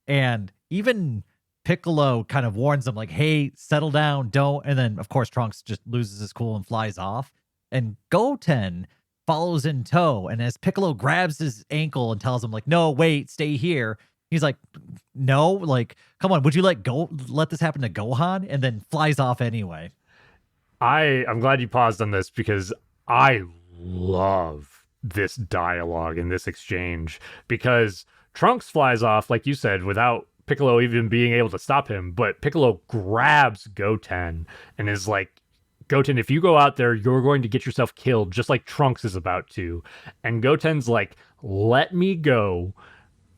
And even Piccolo kind of warns him, like, hey, settle down, don't. And then, of course, Trunks just loses his cool and flies off. And Goten follows in tow. And as Piccolo grabs his ankle and tells him, like, no, wait, stay here, he's like, no, like, come on, would you let this happen to Gohan? And then flies off anyway. I'm glad you paused on this because I love this dialogue and this exchange because Trunks flies off, like you said, without Piccolo even being able to stop him. But Piccolo grabs Goten and is like, Goten, if you go out there, you're going to get yourself killed, just like Trunks is about to. And Goten's like, let me go.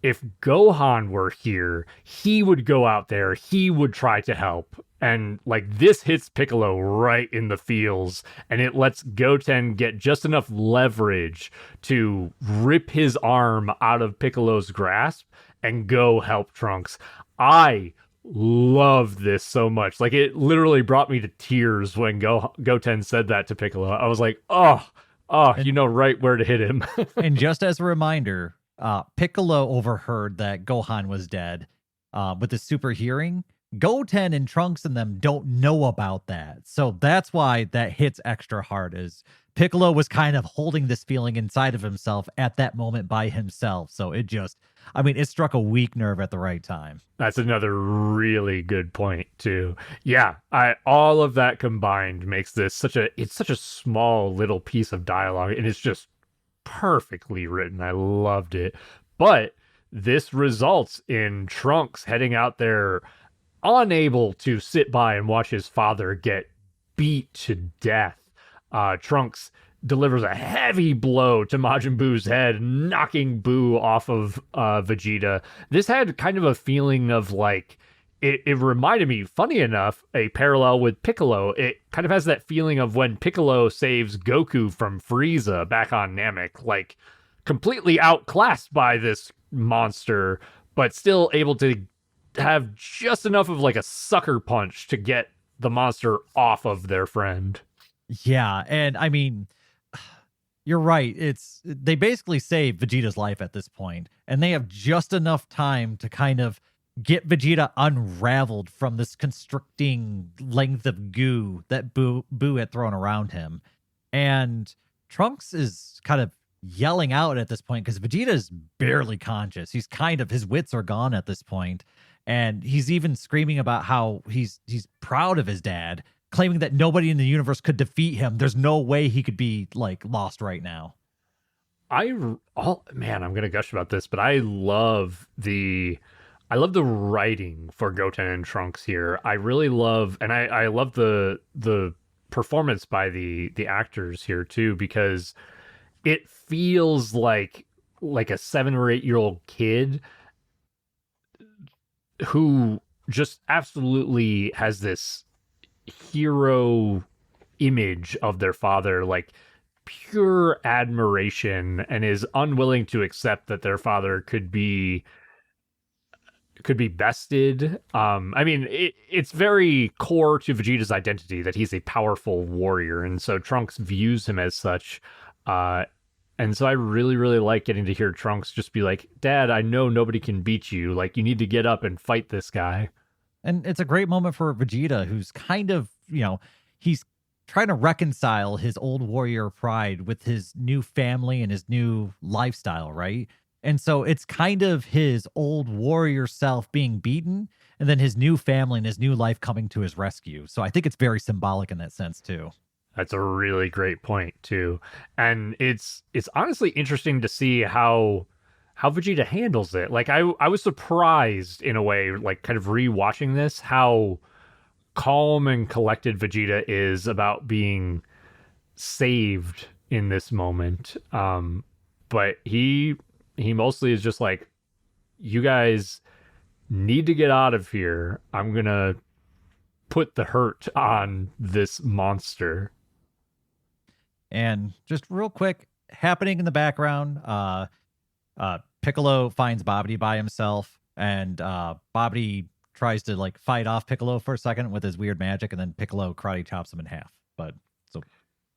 If Gohan were here, he would go out there, he would try to help. And like this hits Piccolo right in the feels, and it lets Goten get just enough leverage to rip his arm out of Piccolo's grasp and go help Trunks. I love this so much. Like it literally brought me to tears when Goten said that to Piccolo. I was like, you know right where to hit him. And just as a reminder, Piccolo overheard that Gohan was dead with his super hearing. Goten and Trunks and them don't know about that. So that's why that hits extra hard is Piccolo was kind of holding this feeling inside of himself at that moment by himself. So it just, I mean, it struck a weak nerve at the right time. That's another really good point too. Yeah, all of that combined makes this such a small little piece of dialogue, and it's just perfectly written. I loved it. But this results in Trunks heading out there unable to sit by and watch his father get beat to death. Trunks delivers a heavy blow to Majin Buu's head, knocking Buu off of Vegeta. This had kind of a feeling of like, it reminded me, funny enough, a parallel with Piccolo. It kind of has that feeling of when Piccolo saves Goku from Frieza back on Namek, like completely outclassed by this monster, but still able to have just enough of like a sucker punch to get the monster off of their friend. Yeah, and I mean, you're right. They basically save Vegeta's life at this point, and they have just enough time to kind of get Vegeta unraveled from this constricting length of goo that Buu had thrown around him. And Trunks is kind of yelling out at this point because Vegeta is barely conscious. He's kind of, his wits are gone at this point. And he's even screaming about how he's proud of his dad, claiming that nobody in the universe could defeat him. There's no way he could be like lost right now. Man, I'm gonna gush about this, but I love the writing for Goten and Trunks here. I really love, and I love the performance by the actors here too, because it feels like a 7 or 8-year-old kid who just absolutely has this hero image of their father, like pure admiration, and is unwilling to accept that their father could be bested. I mean, it's very core to Vegeta's identity that he's a powerful warrior, and so Trunks views him as such. And so I really, really like getting to hear Trunks just be like, Dad, I know nobody can beat you. Like, you need to get up and fight this guy. And it's a great moment for Vegeta, who's kind of, he's trying to reconcile his old warrior pride with his new family and his new lifestyle, right? And so it's kind of his old warrior self being beaten, and then his new family and his new life coming to his rescue. So I think it's very symbolic in that sense, too. That's a really great point too. And it's honestly interesting to see how Vegeta handles it. Like I was surprised in a way, like kind of rewatching this, how calm and collected Vegeta is about being saved in this moment. But he mostly is just like, you guys need to get out of here. I'm gonna put the hurt on this monster. And just real quick, happening in the background, Piccolo finds Babidi by himself, and Babidi tries to like fight off Piccolo for a second with his weird magic, and then Piccolo karate chops him in half. But so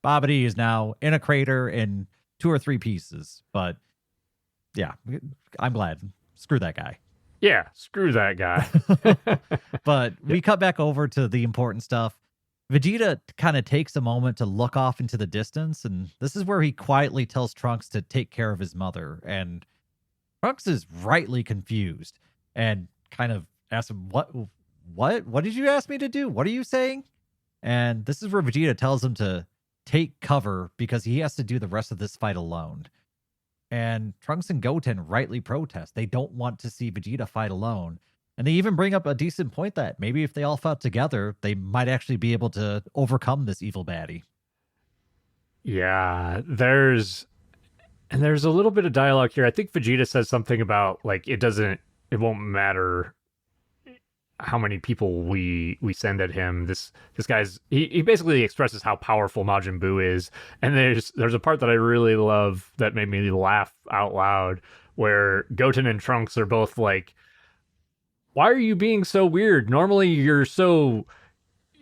Babidi is now in a crater in 2 or 3 pieces. But yeah, I'm glad. Screw that guy. Yeah, screw that guy. But we cut back over to the important stuff. Vegeta kind of takes a moment to look off into the distance, and this is where he quietly tells Trunks to take care of his mother. And Trunks is rightly confused and kind of asks him, What did you ask me to do? What are you saying? And this is where Vegeta tells him to take cover because he has to do the rest of this fight alone. And Trunks and Goten rightly protest. They don't want to see Vegeta fight alone. And they even bring up a decent point that maybe if they all fought together, they might actually be able to overcome this evil baddie. Yeah, there's a little bit of dialogue here. I think Vegeta says something about like it won't matter how many people we send at him. This guy's he basically expresses how powerful Majin Buu is. And there's a part that I really love that made me laugh out loud where Goten and Trunks are both like, why are you being so weird? Normally you're so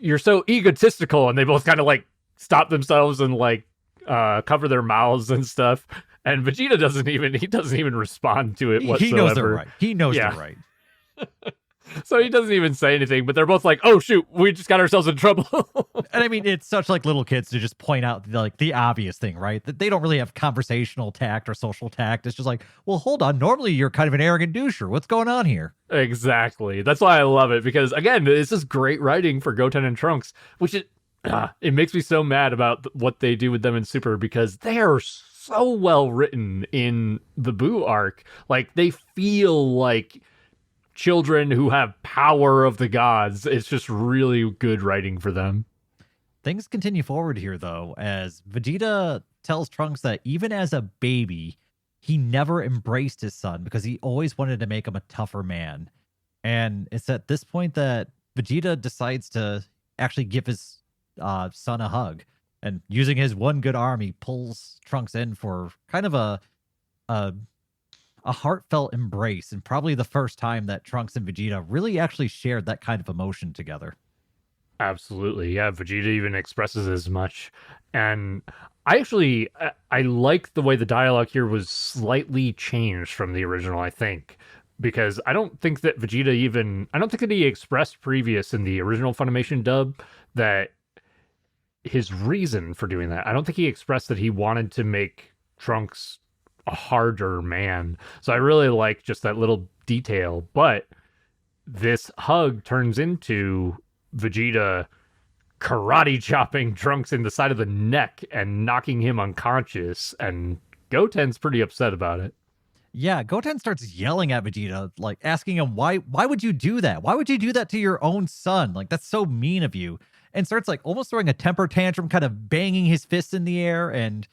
egotistical, and they both kind of like stop themselves and like cover their mouths and stuff. And Vegeta doesn't even respond to it whatsoever. He knows they're right. He knows they're right. So he doesn't even say anything, but they're both like, oh shoot, we just got ourselves in trouble. And I mean, it's such like little kids to just point out like the obvious thing, right? That they don't really have conversational tact or social tact. It's just like, well, hold on. Normally you're kind of an arrogant doucher. What's going on here? Exactly. That's why I love it, because again, this is great writing for Goten and Trunks, which it makes me so mad about what they do with them in Super, because they are so well written in the Buu arc. Like they feel like children who have power of the gods. It's just really good writing for them. Things continue forward here, though, as Vegeta tells Trunks that even as a baby, he never embraced his son because he always wanted to make him a tougher man. And it's at this point that Vegeta decides to actually give his son a hug. And using his one good arm, he pulls Trunks in for kind of a heartfelt embrace, and probably the first time that Trunks and Vegeta really actually shared that kind of emotion together. Absolutely. Yeah, Vegeta even expresses as much. And I like the way the dialogue here was slightly changed from the original, I think. Because I don't think that he expressed previous in the original Funimation dub that his reason for doing that. I don't think he expressed that he wanted to make Trunks a harder man. So I really like just that little detail. But this hug turns into Vegeta karate chopping Trunks in the side of the neck and knocking him unconscious. And Goten's pretty upset about it. Yeah, Goten starts yelling at Vegeta, like asking him, why would you do that? Why would you do that to your own son? Like, that's so mean of you. And starts like almost throwing a temper tantrum, kind of banging his fist in the air. And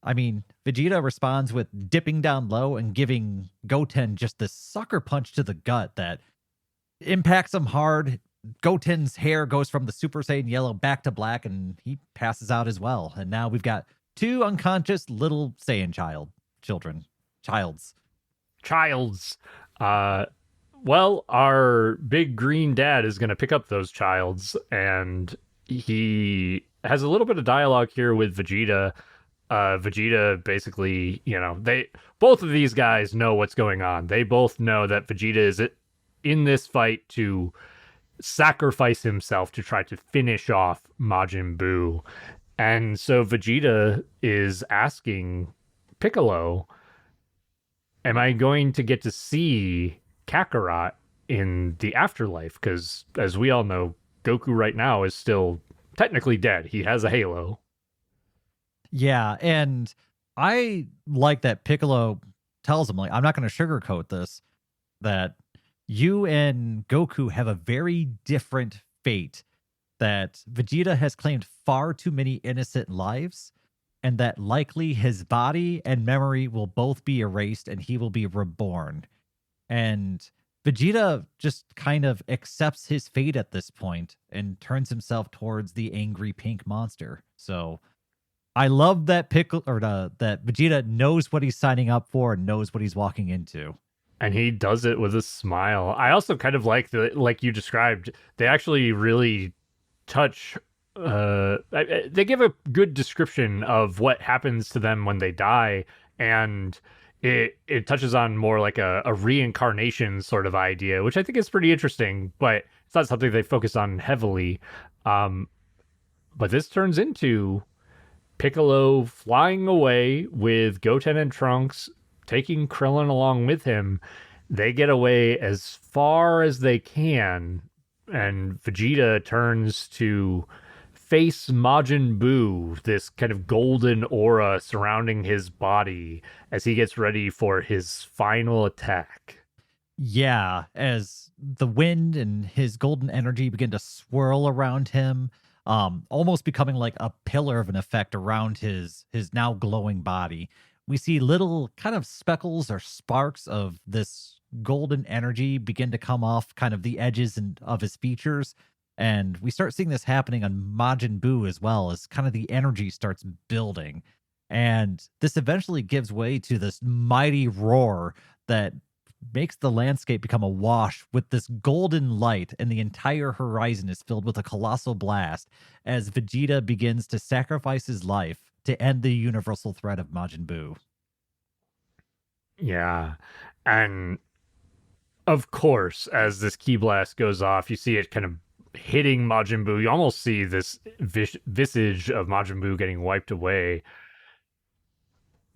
I mean, Vegeta responds with dipping down low and giving Goten just this sucker punch to the gut that impacts him hard. Goten's hair goes from the Super Saiyan yellow back to black, and he passes out as well. And now we've got 2 unconscious little Saiyan childs. Well, our big green dad is going to pick up those childs, and he has a little bit of dialogue here with Vegeta. Vegeta basically, both of these guys know what's going on. They both know that Vegeta is in this fight to sacrifice himself to try to finish off Majin Buu. And so Vegeta is asking Piccolo, am I going to get to see Kakarot in the afterlife? Because as we all know, Goku right now is still technically dead. He has a halo. Yeah, and I like that Piccolo tells him, like, I'm not going to sugarcoat this, that you and Goku have a very different fate, that Vegeta has claimed far too many innocent lives, and that likely his body and memory will both be erased and he will be reborn. And Vegeta just kind of accepts his fate at this point and turns himself towards the angry pink monster. So I love that pickle or that Vegeta knows what he's signing up for and knows what he's walking into. And he does it with a smile. I also kind of like like you described, they actually really touch they give a good description of what happens to them when they die, and it touches on more like a reincarnation sort of idea, which I think is pretty interesting, but it's not something they focus on heavily. Um, but this turns into Piccolo flying away with Goten and Trunks, taking Krillin along with him. They get away as far as they can, and Vegeta turns to face Majin Buu, this kind of golden aura surrounding his body as he gets ready for his final attack. Yeah, as the wind and his golden energy begin to swirl around him, almost becoming like a pillar of an effect around his now glowing body. We see little kind of speckles or sparks of this golden energy begin to come off kind of the edges and of his features. And we start seeing this happening on Majin Buu as well, as kind of the energy starts building. And this eventually gives way to this mighty roar that makes the landscape become awash with this golden light, and the entire horizon is filled with a colossal blast as Vegeta begins to sacrifice his life to end the universal threat of Majin Buu. Yeah. And of course, as this key blast goes off, you see it kind of hitting Majin Buu. You almost see this visage of Majin Buu getting wiped away.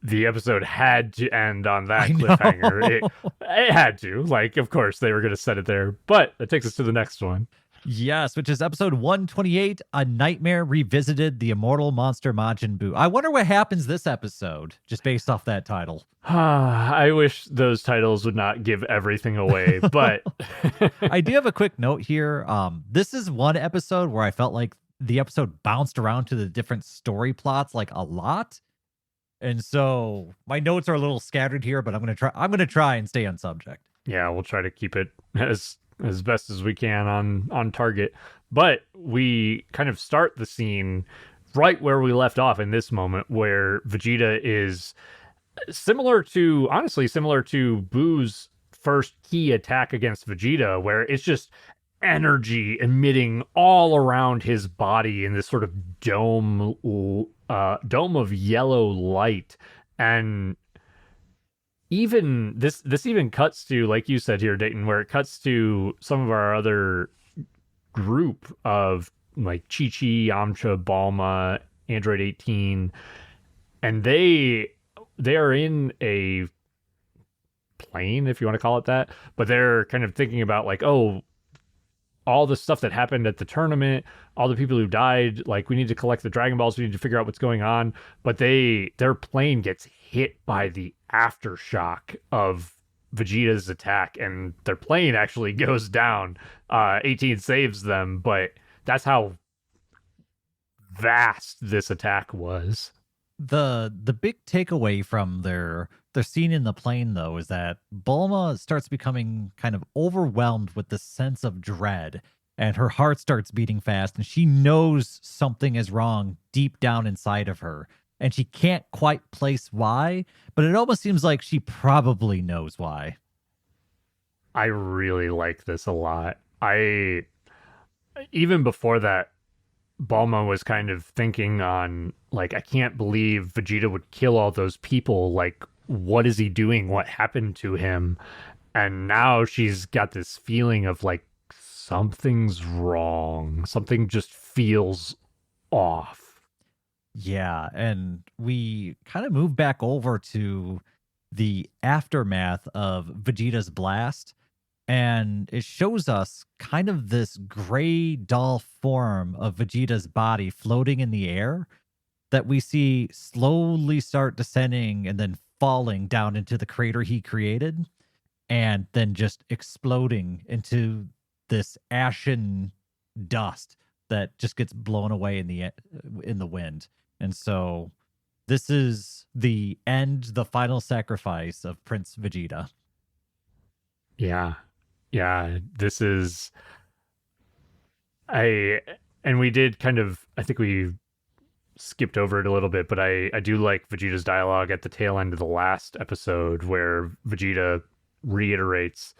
The episode had to end on that cliffhanger. It had to. Like, of course, they were going to set it there. But that takes us to the next one. Yes, which is episode 128, A Nightmare Revisited, The Immortal Monster Majin Buu. I wonder what happens this episode, just based off that title. I wish those titles would not give everything away, but... I do have a quick note here. This is one episode where I felt like the episode bounced around to the different story plots like a lot. And so my notes are a little scattered here, but I'm gonna try and stay on subject. Yeah, we'll try to keep it as best as we can on target. But we kind of start the scene right where we left off in this moment, where Vegeta is honestly similar to Buu's first key attack against Vegeta, where it's just energy emitting all around his body in this sort of dome of yellow light. And even this even cuts to, like you said here, Dayton, where it cuts to some of our other group of like Chi-Chi, Yamcha, Balma, Android 18, and they are in a plane, if you want to call it that, but they're kind of thinking about like, oh, all the stuff that happened at the tournament, all the people who died, like we need to collect the Dragon Balls, we need to figure out what's going on. But their plane gets hit by the aftershock of Vegeta's attack, and their plane actually goes down. 18 saves them, but that's how vast this attack was. The big takeaway from their scene in the plane, though, is that Bulma starts becoming kind of overwhelmed with this sense of dread, and her heart starts beating fast, and she knows something is wrong deep down inside of her, and she can't quite place why, but it almost seems like she probably knows why. I really like this a lot. Even before that, Bulma was kind of thinking on, like, I can't believe Vegeta would kill all those people. Like, what is he doing? What happened to him? And now she's got this feeling of, like, something's wrong. Something just feels off. Yeah, and we kind of move back over to the aftermath of Vegeta's blast, and it shows us kind of this gray doll form of Vegeta's body floating in the air that we see slowly start descending and then falling down into the crater he created, and then just exploding into this ashen dust that just gets blown away in the wind. And so this is the final sacrifice of Prince Vegeta. Yeah. Yeah, this is and we did kind of, I think we skipped over it a little bit, but I do like Vegeta's dialogue at the tail end of the last episode where Vegeta reiterates,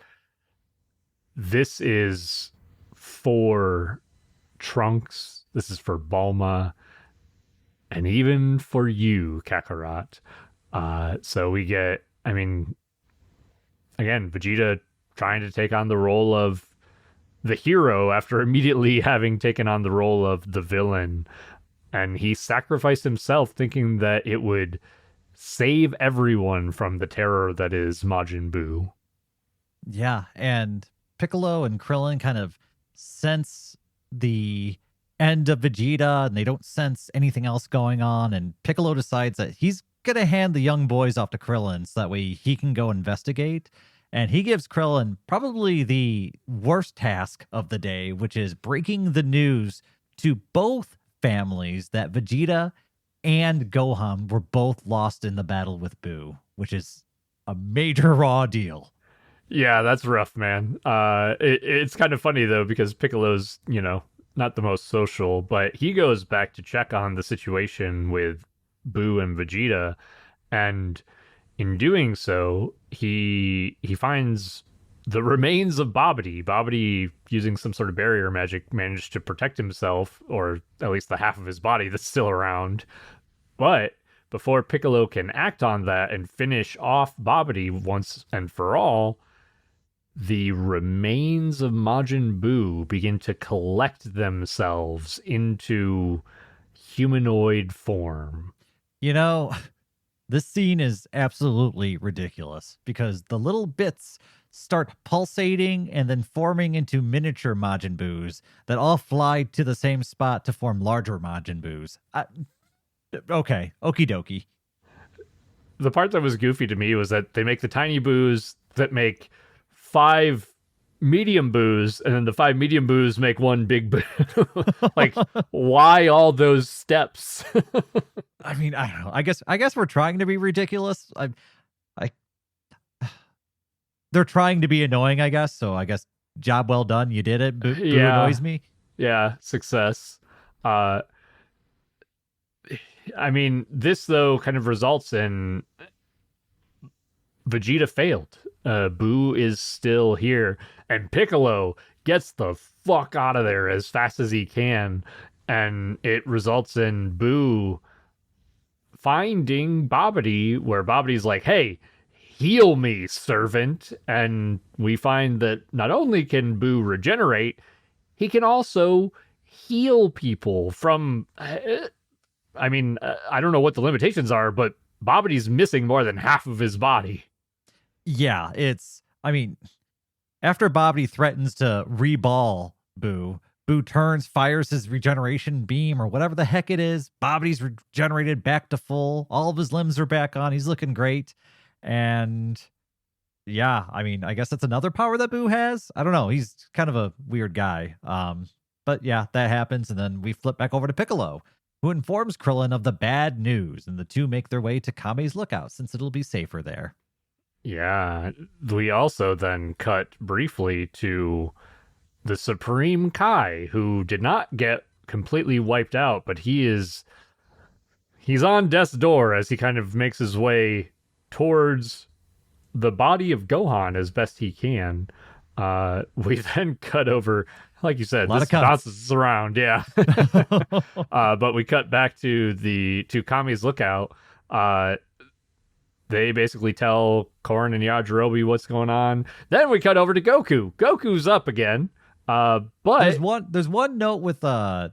this is for Trunks, this is for Bulma, and even for you, Kakarot. So we get, I mean, again, Vegeta trying to take on the role of the hero after immediately having taken on the role of the villain. And he sacrificed himself thinking that it would save everyone from the terror that is Majin Buu. Yeah, and Piccolo and Krillin kind of sense the end of Vegeta and they don't sense anything else going on. And Piccolo decides that he's going to hand the young boys off to Krillin so that way he can go investigate. And he gives Krillin probably the worst task of the day, which is breaking the news to both families that Vegeta and Gohan were both lost in the battle with Buu, which is a major raw deal. Yeah, that's rough, man. It's kind of funny though because Piccolo's, not the most social, but he goes back to check on the situation with Buu and Vegeta, and in doing so, he finds the remains of Babidi. Babidi, using some sort of barrier magic, managed to protect himself, or at least the half of his body that's still around. But before Piccolo can act on that and finish off Babidi once and for all, the remains of Majin Buu begin to collect themselves into humanoid form. This scene is absolutely ridiculous because the little bits start pulsating and then forming into miniature Majin Buus that all fly to the same spot to form larger Majin Buus. Okay, okie dokie. The part that was goofy to me was that they make the tiny Buus that make 5 medium Buus, and then the 5 medium Buus make 1 big Buu. Like, why all those steps? I mean, I don't know. I guess we're trying to be ridiculous. They're trying to be annoying, I guess. So I guess job well done. You did it. Buu annoys me. Yeah, success. I mean, this though kind of results in Vegeta failed. Buu is still here, and Piccolo gets the fuck out of there as fast as he can, and it results in Buu finding Babidi, where Babidi's like, hey, heal me, servant. And we find that not only can Buu regenerate, he can also heal people from... I don't know what the limitations are, but Babidi's missing more than half of his body. Yeah, after Babidi threatens to reball Buu, Buu turns, fires his regeneration beam or whatever the heck it is. Babidi's regenerated back to full. All of his limbs are back on. He's looking great. And yeah, I guess that's another power that Buu has. I don't know. He's kind of a weird guy. But yeah, that happens. And then we flip back over to Piccolo, who informs Krillin of the bad news. And the two make their way to Kame's lookout since it'll be safer there. Yeah, we also then cut briefly to the Supreme Kai, who did not get completely wiped out, but he's on death's door as he kind of makes his way towards the body of Gohan as best he can. We then cut over, like you said, this bounces around, yeah. But we cut back to Kame's lookout. They basically tell Korn and Yajirobe what's going on. Then we cut over to Goku. Goku's up again. But there's one note with Korn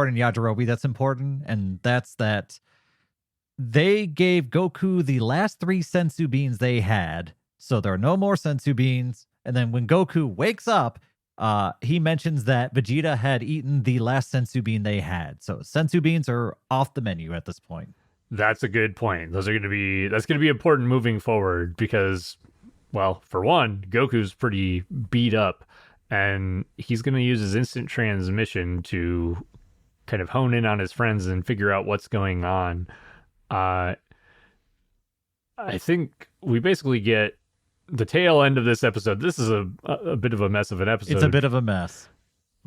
and Yajirobe that's important, and that's that they gave Goku the last 3 sensu beans they had, so there are no more sensu beans. And then when Goku wakes up, he mentions that Vegeta had eaten the last sensu bean they had. So sensu beans are off the menu at this point. That's a good point. That's going to be important moving forward because, well, for one, Goku's pretty beat up, and he's going to use his instant transmission to kind of hone in on his friends and figure out what's going on. I think we basically get the tail end of this episode. This is a bit of a mess of an episode. It's a bit of a mess.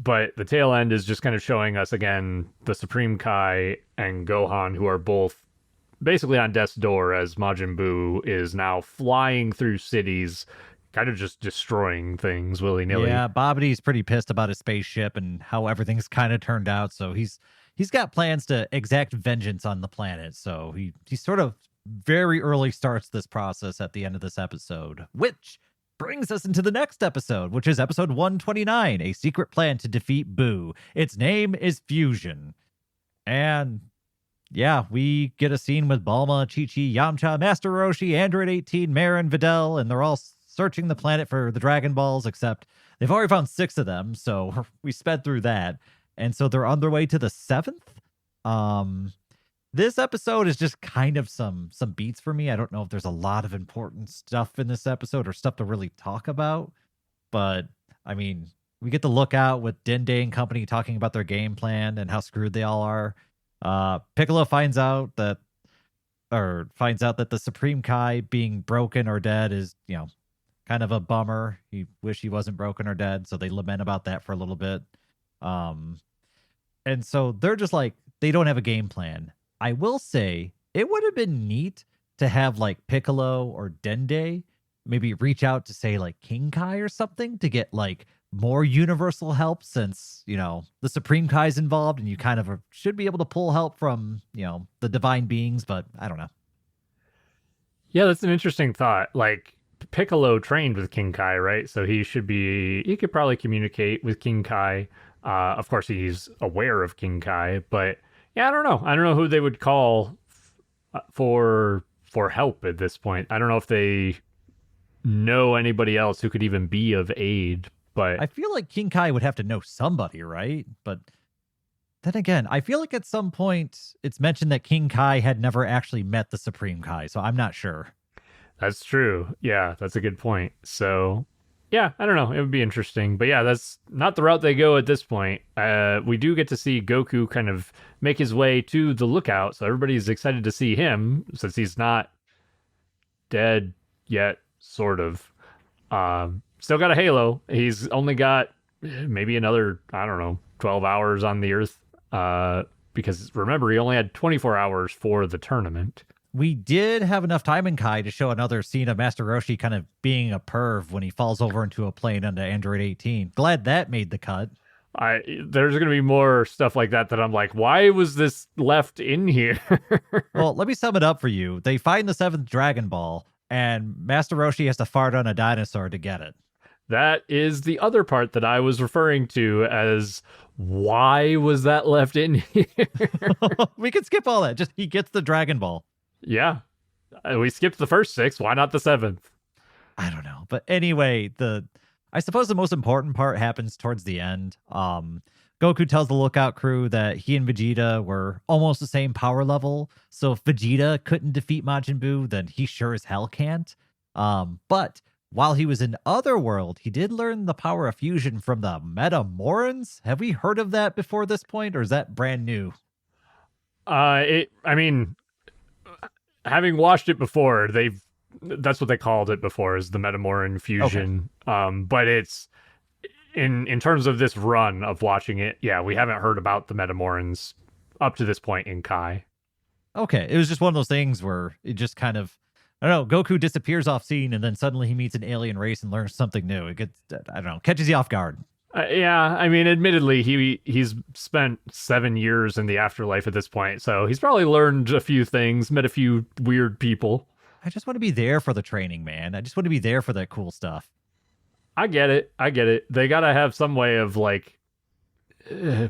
But the tail end is just kind of showing us again the Supreme Kai and Gohan, who are both basically on death's door as Majin Buu is now flying through cities, kind of just destroying things willy nilly. Yeah, Bobity's pretty pissed about his spaceship and how everything's kind of turned out. So he's got plans to exact vengeance on the planet. So he sort of very early starts this process at the end of this episode, which brings us into the next episode, which is episode 129, A Secret Plan to Defeat Buu. Its name is Fusion. And yeah, we get a scene with Bulma, Chi-Chi, Yamcha, Master Roshi, Android 18, Marin, Videl, and they're all searching the planet for the Dragon Balls, except they've already found 6 of them, so we sped through that. And so they're on their way to the 7th. This episode is just kind of some beats for me. I don't know if there's a lot of important stuff in this episode or stuff to really talk about, but I mean, we get to look out with Dende and company talking about their game plan and how screwed they all are. Piccolo finds out that the Supreme Kai being broken or dead is, kind of a bummer. He wish he wasn't broken or dead, so they lament about that for a little bit. And so they're just like, they don't have a game plan. I will say it would have been neat to have like Piccolo or Dende maybe reach out to say like King Kai or something to get like more universal help, since the Supreme Kai's involved and you kind of should be able to pull help from the divine beings, but I don't know. Yeah, that's an interesting thought. Like Piccolo trained with King Kai, right? So he could probably communicate with King Kai. Of course he's aware of King Kai, but yeah, I don't know who they would call for help at this point. I don't know if they know anybody else who could even be of aid. But I feel like King Kai would have to know somebody, right? But then again, I feel like at some point it's mentioned that King Kai had never actually met the Supreme Kai, so I'm not sure. That's true. Yeah, that's a good point. So, yeah, I don't know. It would be interesting. But yeah, that's not the route they go at this point. We do get to see Goku kind of make his way to the lookout, so everybody's excited to see him since he's not dead yet, sort of. Still got a halo. He's only got maybe another, 12 hours on the Earth. Because remember, he only had 24 hours for the tournament. We did have enough time in Kai to show another scene of Master Roshi kind of being a perv when he falls over into a plane under Android 18. Glad that made the cut. There's going to be more stuff like that I'm like, why was this left in here? Well, let me sum it up for you. They find the 7th Dragon Ball, and Master Roshi has to fart on a dinosaur to get it. That is the other part that I was referring to as, why was that left in here? We could skip all that. Just he gets the Dragon Ball. Yeah. We skipped the first 6. Why not the 7th? I don't know. But anyway, I suppose the most important part happens towards the end. Goku tells the lookout crew that he and Vegeta were almost the same power level. So if Vegeta couldn't defeat Majin Buu, then he sure as hell can't. But while he was in Otherworld, he did learn the power of fusion from the Metamorans. Have we heard of that before this point, or is that brand new? Having watched it before, that's what they called it before, is the Metamoran fusion. Okay. But it's in terms of this run of watching it, yeah, we haven't heard about the Metamorans up to this point in Kai. Okay, it was just one of those things where it just kind of, I don't know, Goku disappears off scene and then suddenly he meets an alien race and learns something new. It gets, I don't know, catches you off guard. Yeah, I mean, admittedly, he's spent 7 years in the afterlife at this point, so he's probably learned a few things, met a few weird people. I just want to be there for the training, man. I just want to be there for that cool stuff. I get it. They gotta have some way of, like,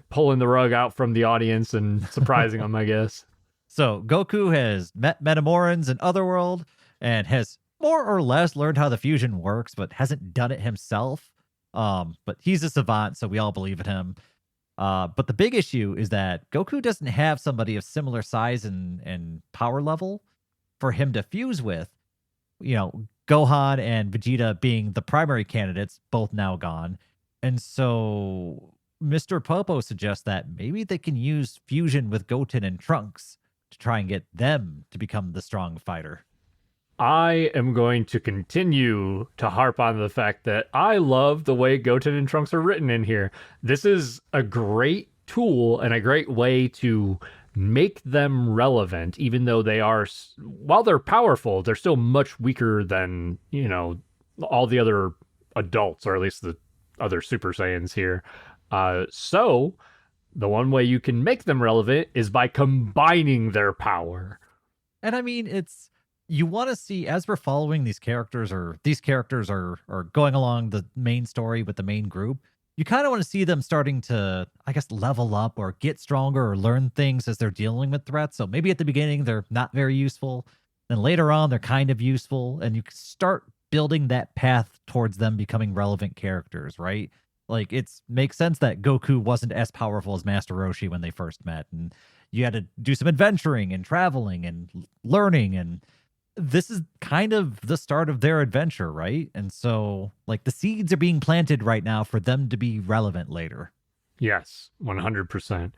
pulling the rug out from the audience and surprising them, I guess. So, Goku has met Metamorans in Otherworld and has more or less learned how the fusion works, but hasn't done it himself. But he's a savant, so we all believe in him. But the big issue is that Goku doesn't have somebody of similar size and power level for him to fuse with. Gohan and Vegeta being the primary candidates, both now gone. And so Mr. Popo suggests that maybe they can use fusion with Goten and Trunks to try and get them to become the strong fighter. I am going to continue to harp on the fact that I love the way Goten and Trunks are written in here. This is a great tool and a great way to make them relevant, even though they are, while they're powerful, they're still much weaker than, all the other adults, or at least the other Super Saiyans here. So the one way you can make them relevant is by combining their power. And I mean, it's you want to see as we're following these characters, or these characters are going along the main story with the main group. You kind of want to see them starting to, I guess, level up or get stronger or learn things as they're dealing with threats. So maybe at the beginning they're not very useful, then later on they're kind of useful, and you start building that path towards them becoming relevant characters, right? Like it's makes sense that Goku wasn't as powerful as Master Roshi when they first met, and you had to do some adventuring and traveling and learning, and this is kind of the start of their adventure, right? And so like the seeds are being planted right now for them to be relevant later. Yes, 100%.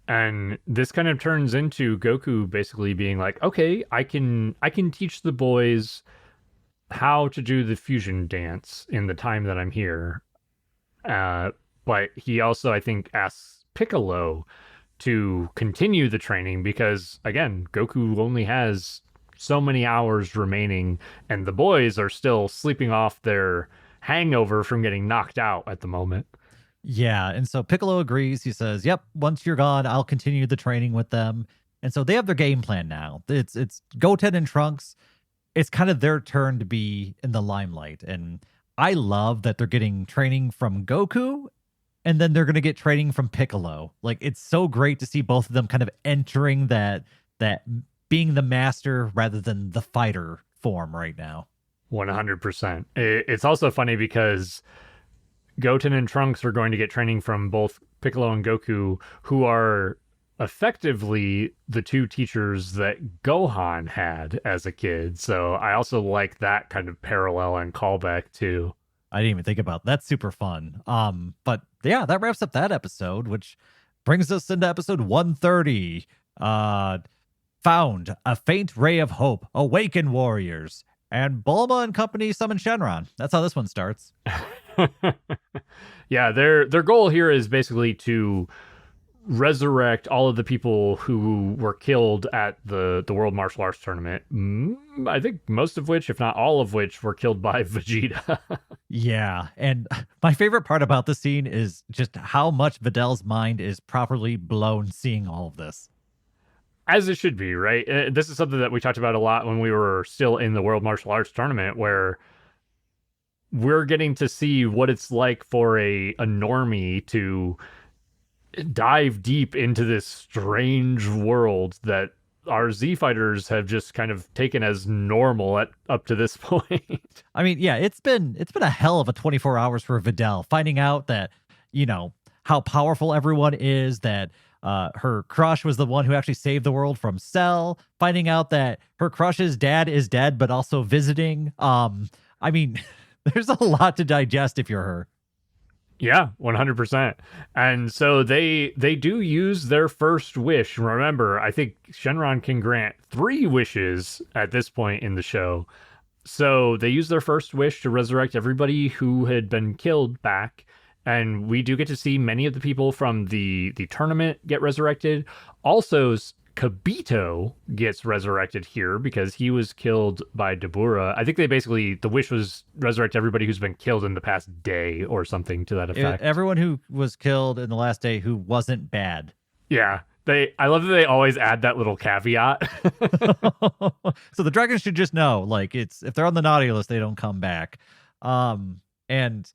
And this kind of turns into Goku basically being like, okay, I can teach the boys how to do the fusion dance in the time that I'm here. But he also, I think, asks Piccolo to continue the training because, again, Goku only has so many hours remaining, and the boys are still sleeping off their hangover from getting knocked out at the moment. Yeah, and so Piccolo agrees. He says, "Yep, once you're gone, I'll continue the training with them." And so they have their game plan now. It's Goten and Trunks. It's kind of their turn to be in the limelight, and I love that they're getting training from Goku, and then they're going to get training from Piccolo. Like it's so great to see both of them kind of entering that being the master rather than the fighter form right now. 100%. It's also funny because Goten and Trunks are going to get training from both Piccolo and Goku, who are effectively the two teachers that Gohan had as a kid. So I also like that kind of parallel and callback too. I didn't even think about that. That's super fun. But yeah, that wraps up that episode, which brings us into episode 130. Found a faint ray of hope, awaken warriors, and Bulma and company summon Shenron. That's how this one starts. Yeah, their goal here is basically to resurrect all of the people who were killed at the World Martial Arts Tournament. I think most of which, if not all of which, were killed by Vegeta. Yeah, and my favorite part about the scene is just how much Vidal's mind is properly blown seeing all of this. As it should be, right? This is something that we talked about a lot when we were still in the World Martial Arts Tournament, where we're getting to see what it's like for a normie to dive deep into this strange world that our Z fighters have just kind of taken as normal up to this point. I mean, yeah, it's been a hell of a 24 hours for Vidal, finding out that, how powerful everyone is, that her crush was the one who actually saved the world from Cell, finding out that her crush's dad is dead but also visiting. I mean, there's a lot to digest if you're her. Yeah, 100%. And so they do use their first wish. Remember, I think Shenron can grant 3 wishes at this point in the show. So they use their first wish to resurrect everybody who had been killed back. And we do get to see many of the people from the tournament get resurrected. Also, Kibito gets resurrected here because he was killed by Dabura. I think the wish was resurrect everybody who's been killed in the past day or something to that effect. Everyone who was killed in the last day who wasn't bad. Yeah. I love that they always add that little caveat. So the dragons should just know, like, if they're on the naughty list, they don't come back. And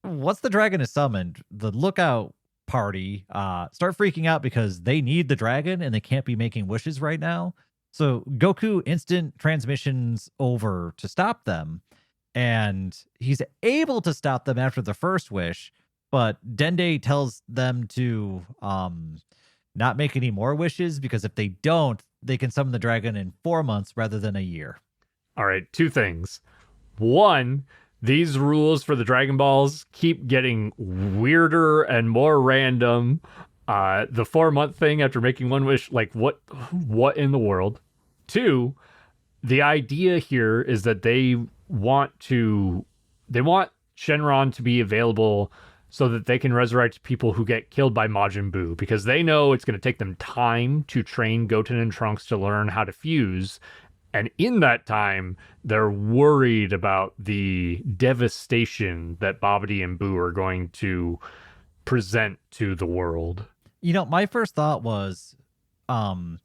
once the dragon is summoned, the lookout party start freaking out because they need the dragon and they can't be making wishes right now. So Goku instant transmissions over to stop them, and he's able to stop them after the first wish, but Dende tells them to not make any more wishes because if they don't, they can summon the dragon in 4 months rather than a year. All right, 2 things. 1, these rules for the Dragon Balls keep getting weirder and more random. The 4-month thing after making 1 wish, like what in the world? 2, the idea here is that they want Shenron to be available so that they can resurrect people who get killed by Majin Buu, because they know it's going to take them time to train Goten and Trunks to learn how to fuse. And in that time, they're worried about the devastation that Babidi and Buu are going to present to the world. My first thought was, do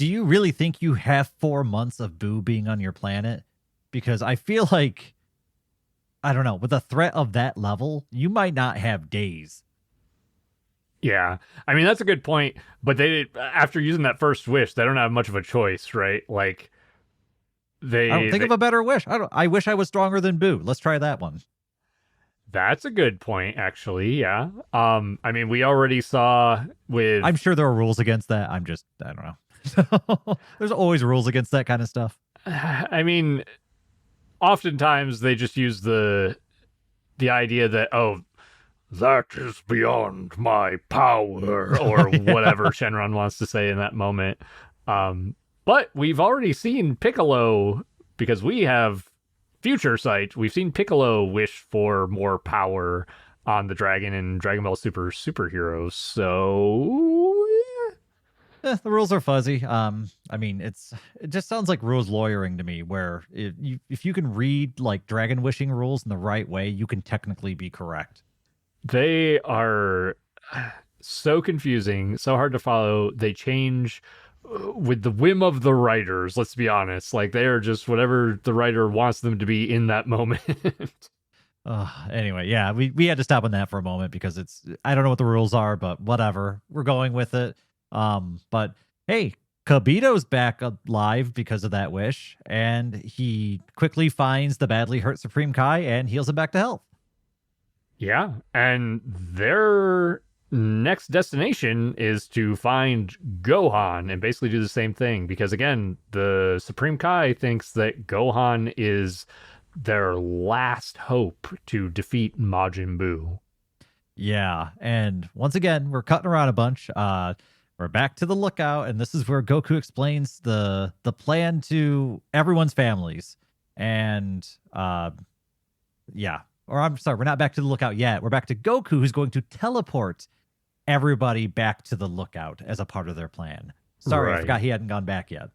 you really think you have 4 months of Boo being on your planet? Because I feel like, I don't know, with a threat of that level, you might not have days. Yeah, I mean that's a good point, but they after using that first wish, they don't have much of a choice, right? Like I don't think of a better wish. I wish I was stronger than Boo. Let's try that one. That's a good point, actually. Yeah. I mean, we already saw with. I'm sure there are rules against that. I don't know. There's always rules against that kind of stuff. I mean, oftentimes they just use the idea that, oh, that is beyond my power, or whatever Shenron wants to say in that moment. But we've already seen Piccolo, because we have future sight. We've seen Piccolo wish for more power on the dragon in Dragon Ball Super Superheroes. So the rules are fuzzy. I mean, it just sounds like rules lawyering to me, where if you can read like dragon wishing rules in the right way, you can technically be correct. They are so confusing, so hard to follow. They change with the whim of the writers, let's be honest. Like, they are just whatever the writer wants them to be in that moment. Anyway, yeah, we had to stop on that for a moment because I don't know what the rules are, but whatever. We're going with it. But hey, Kabito's back alive because of that wish, and he quickly finds the badly hurt Supreme Kai and heals him back to health. Yeah, and their next destination is to find Gohan and basically do the same thing, because again, the Supreme Kai thinks that Gohan is their last hope to defeat Majin Buu. Yeah, and once again, we're cutting around a bunch. We're back to the lookout, and this is where Goku explains the plan to everyone's families. And yeah. Or I'm sorry, we're not back to the lookout yet. We're back to Goku, who's going to teleport everybody back to the lookout as a part of their plan. Sorry, right. I forgot he hadn't gone back yet.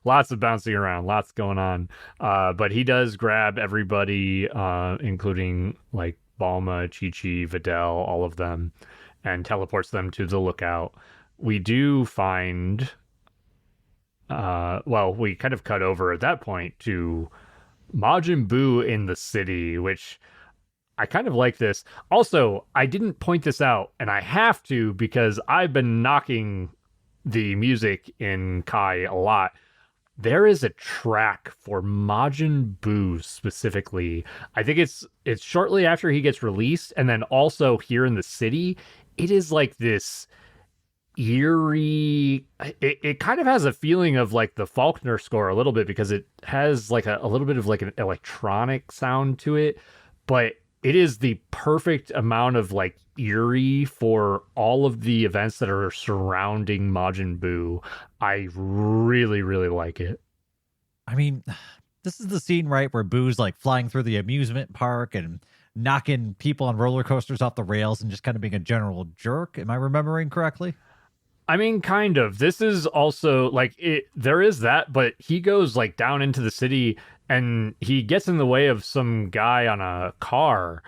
Lots of bouncing around, lots going on. But he does grab everybody, including like Balma, Chi-Chi, Videl, all of them, and teleports them to the lookout. We do find, we kind of cut over at that point to Majin Buu in the city, which I kind of like this. Also, I didn't point this out, and I have to because I've been knocking the music in Kai a lot. There is a track for Majin Buu specifically. I think it's shortly after he gets released, and then also here in the city. It is like this eerie, it kind of has a feeling of like the Faulkner score a little bit, because it has like a little bit of like an electronic sound to it, but it is the perfect amount of like eerie for all of the events that are surrounding Majin Buu. I really, really like it. I mean, this is the scene, right, where Boo's like flying through the amusement park and knocking people on roller coasters off the rails and just kind of being a general jerk. Am I remembering correctly? I mean, kind of. This is also like there is that, but he goes like down into the city and he gets in the way of some guy on a car.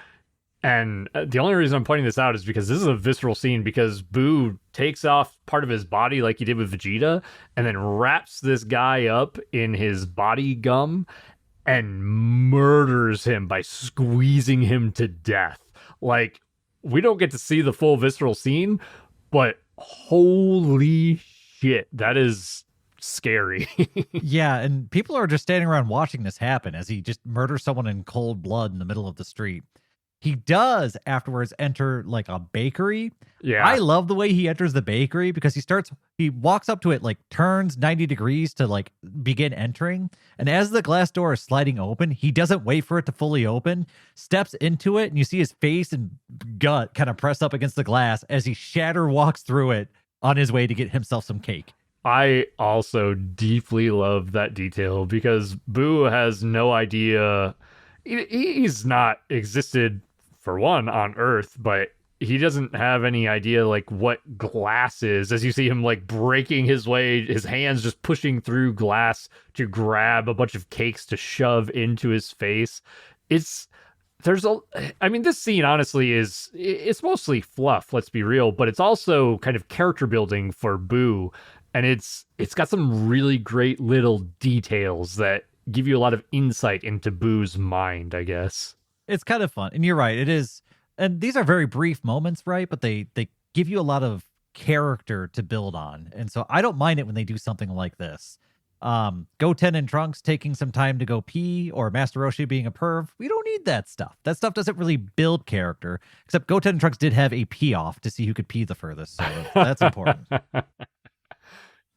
And the only reason I'm pointing this out is because this is a visceral scene, because Buu takes off part of his body like he did with Vegeta and then wraps this guy up in his body gum and murders him by squeezing him to death. Like, we don't get to see the full visceral scene, but holy shit, that is scary. Yeah, and people are just standing around watching this happen as he just murders someone in cold blood in the middle of the street. He does afterwards enter like a bakery. Yeah. I love the way he enters the bakery, because he walks up to it, like turns 90 degrees to like begin entering. And as the glass door is sliding open, he doesn't wait for it to fully open, steps into it, and you see his face and gut kind of press up against the glass as he walks through it on his way to get himself some cake. I also deeply love that detail because Boo has no idea. He's not existed for one on Earth, but he doesn't have any idea like what glass is. As you see him like breaking his way, his hands just pushing through glass to grab a bunch of cakes to shove into his face. It's there's a I mean this scene honestly is it's mostly fluff, let's be real, but it's also kind of character building for Boo, and it's got some really great little details that give you a lot of insight into Boo's mind, I guess. It's kind of fun. And you're right, it is. And these are very brief moments, right? But they give you a lot of character to build on. And so I don't mind it when they do something like this. Goten and Trunks taking some time to go pee, or Master Roshi being a perv. We don't need that stuff. That stuff doesn't really build character. Except Goten and Trunks did have a pee off to see who could pee the furthest. So that's important.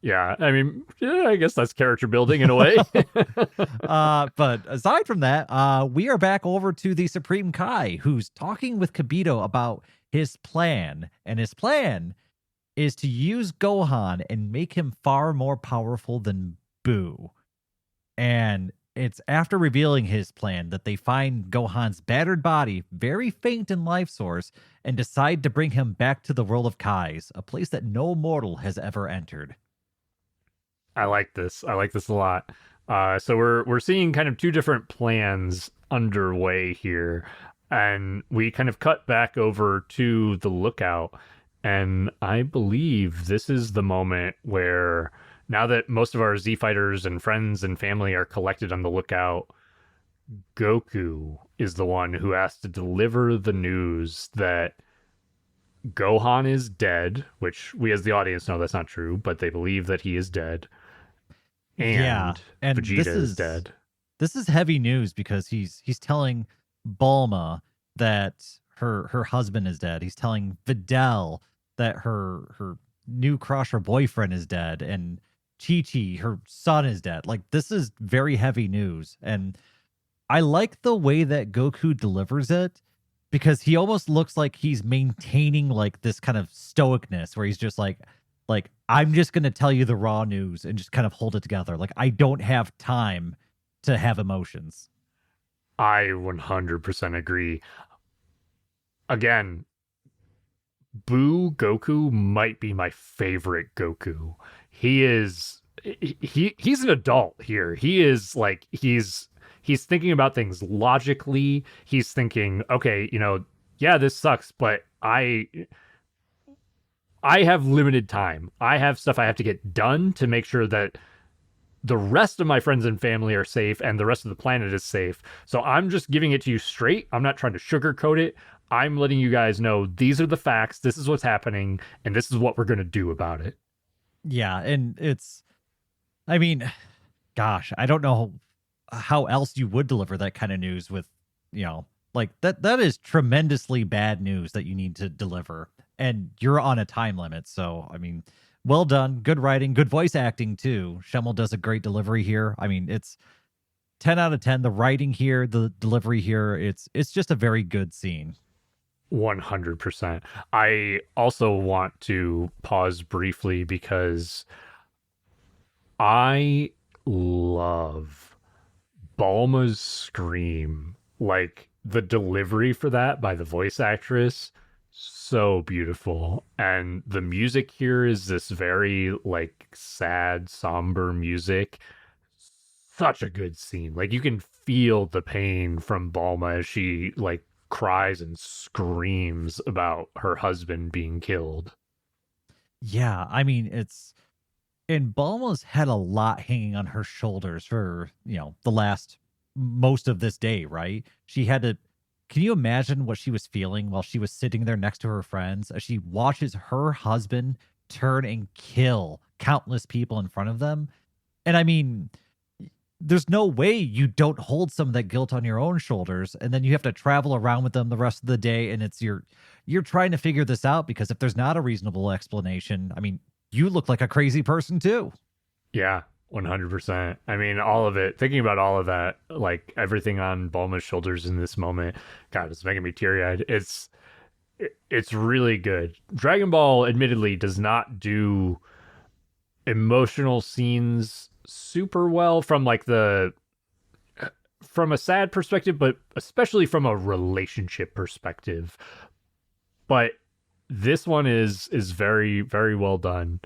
Yeah, I mean, yeah, I guess that's character building in a way. But aside from that, we are back over to the Supreme Kai, who's talking with Kibito about his plan. And his plan is to use Gohan and make him far more powerful than Boo. And it's after revealing his plan that they find Gohan's battered body, very faint in life source, and decide to bring him back to the world of Kais, a place that no mortal has ever entered. I like this. I like this a lot. So we're seeing kind of two different plans underway here, and we kind of cut back over to the lookout, and I believe this is the moment where now that most of our Z fighters and friends and family are collected on the lookout, Goku is the one who has to deliver the news that Gohan is dead, which we as the audience know that's not true, but they believe that he is dead. Yeah, And and Vegeta is dead. this is heavy news because he's telling Bulma that her husband is dead. He's telling Videl that her new crush or boyfriend is dead, and Chi Chi, her son, is dead. Like, this is very heavy news, and I like the way that Goku delivers it because he almost looks like he's maintaining like this kind of stoicness where he's just like I'm just going to tell you the raw news and just kind of hold it together. Like, I don't have time to have emotions. I 100% agree. Again, Boo Goku might be my favorite Goku. He's an adult here. He is like he's thinking about things logically. He's thinking, okay, yeah, this sucks, but I have limited time. I have stuff I have to get done to make sure that the rest of my friends and family are safe and the rest of the planet is safe. So I'm just giving it to you straight. I'm not trying to sugarcoat it. I'm letting you guys know these are the facts. This is what's happening, and this is what we're going to do about it. Yeah, and I mean, gosh, I don't know how else you would deliver that kind of news with, like that is tremendously bad news that you need to deliver. And you're on a time limit. So, I mean, well done. Good writing, good voice acting too. Schemmel does a great delivery here. I mean, it's 10 out of 10. The writing here, the delivery here, it's just a very good scene. 100%. I also want to pause briefly because I love Bulma's scream. Like, the delivery for that by the voice actress, so beautiful. And the music here is this very like sad, somber music. Such a good scene. Like, you can feel the pain from Bulma as she like cries and screams about her husband being killed. Yeah, I mean, and Bulma's had a lot hanging on her shoulders for, the last most of this day, right? She had to Can you imagine what she was feeling while she was sitting there next to her friends as she watches her husband turn and kill countless people in front of them? And I mean, there's no way you don't hold some of that guilt on your own shoulders, and then you have to travel around with them the rest of the day, and you're trying to figure this out, because if there's not a reasonable explanation, I mean, you look like a crazy person too. Yeah, 100%. I mean, all of it, thinking about all of that, like everything on Bulma's shoulders in this moment, God, it's making me teary-eyed. It's really good. Dragon Ball admittedly does not do emotional scenes super well from like the from a sad perspective, but especially from a relationship perspective. But this one is very very well done.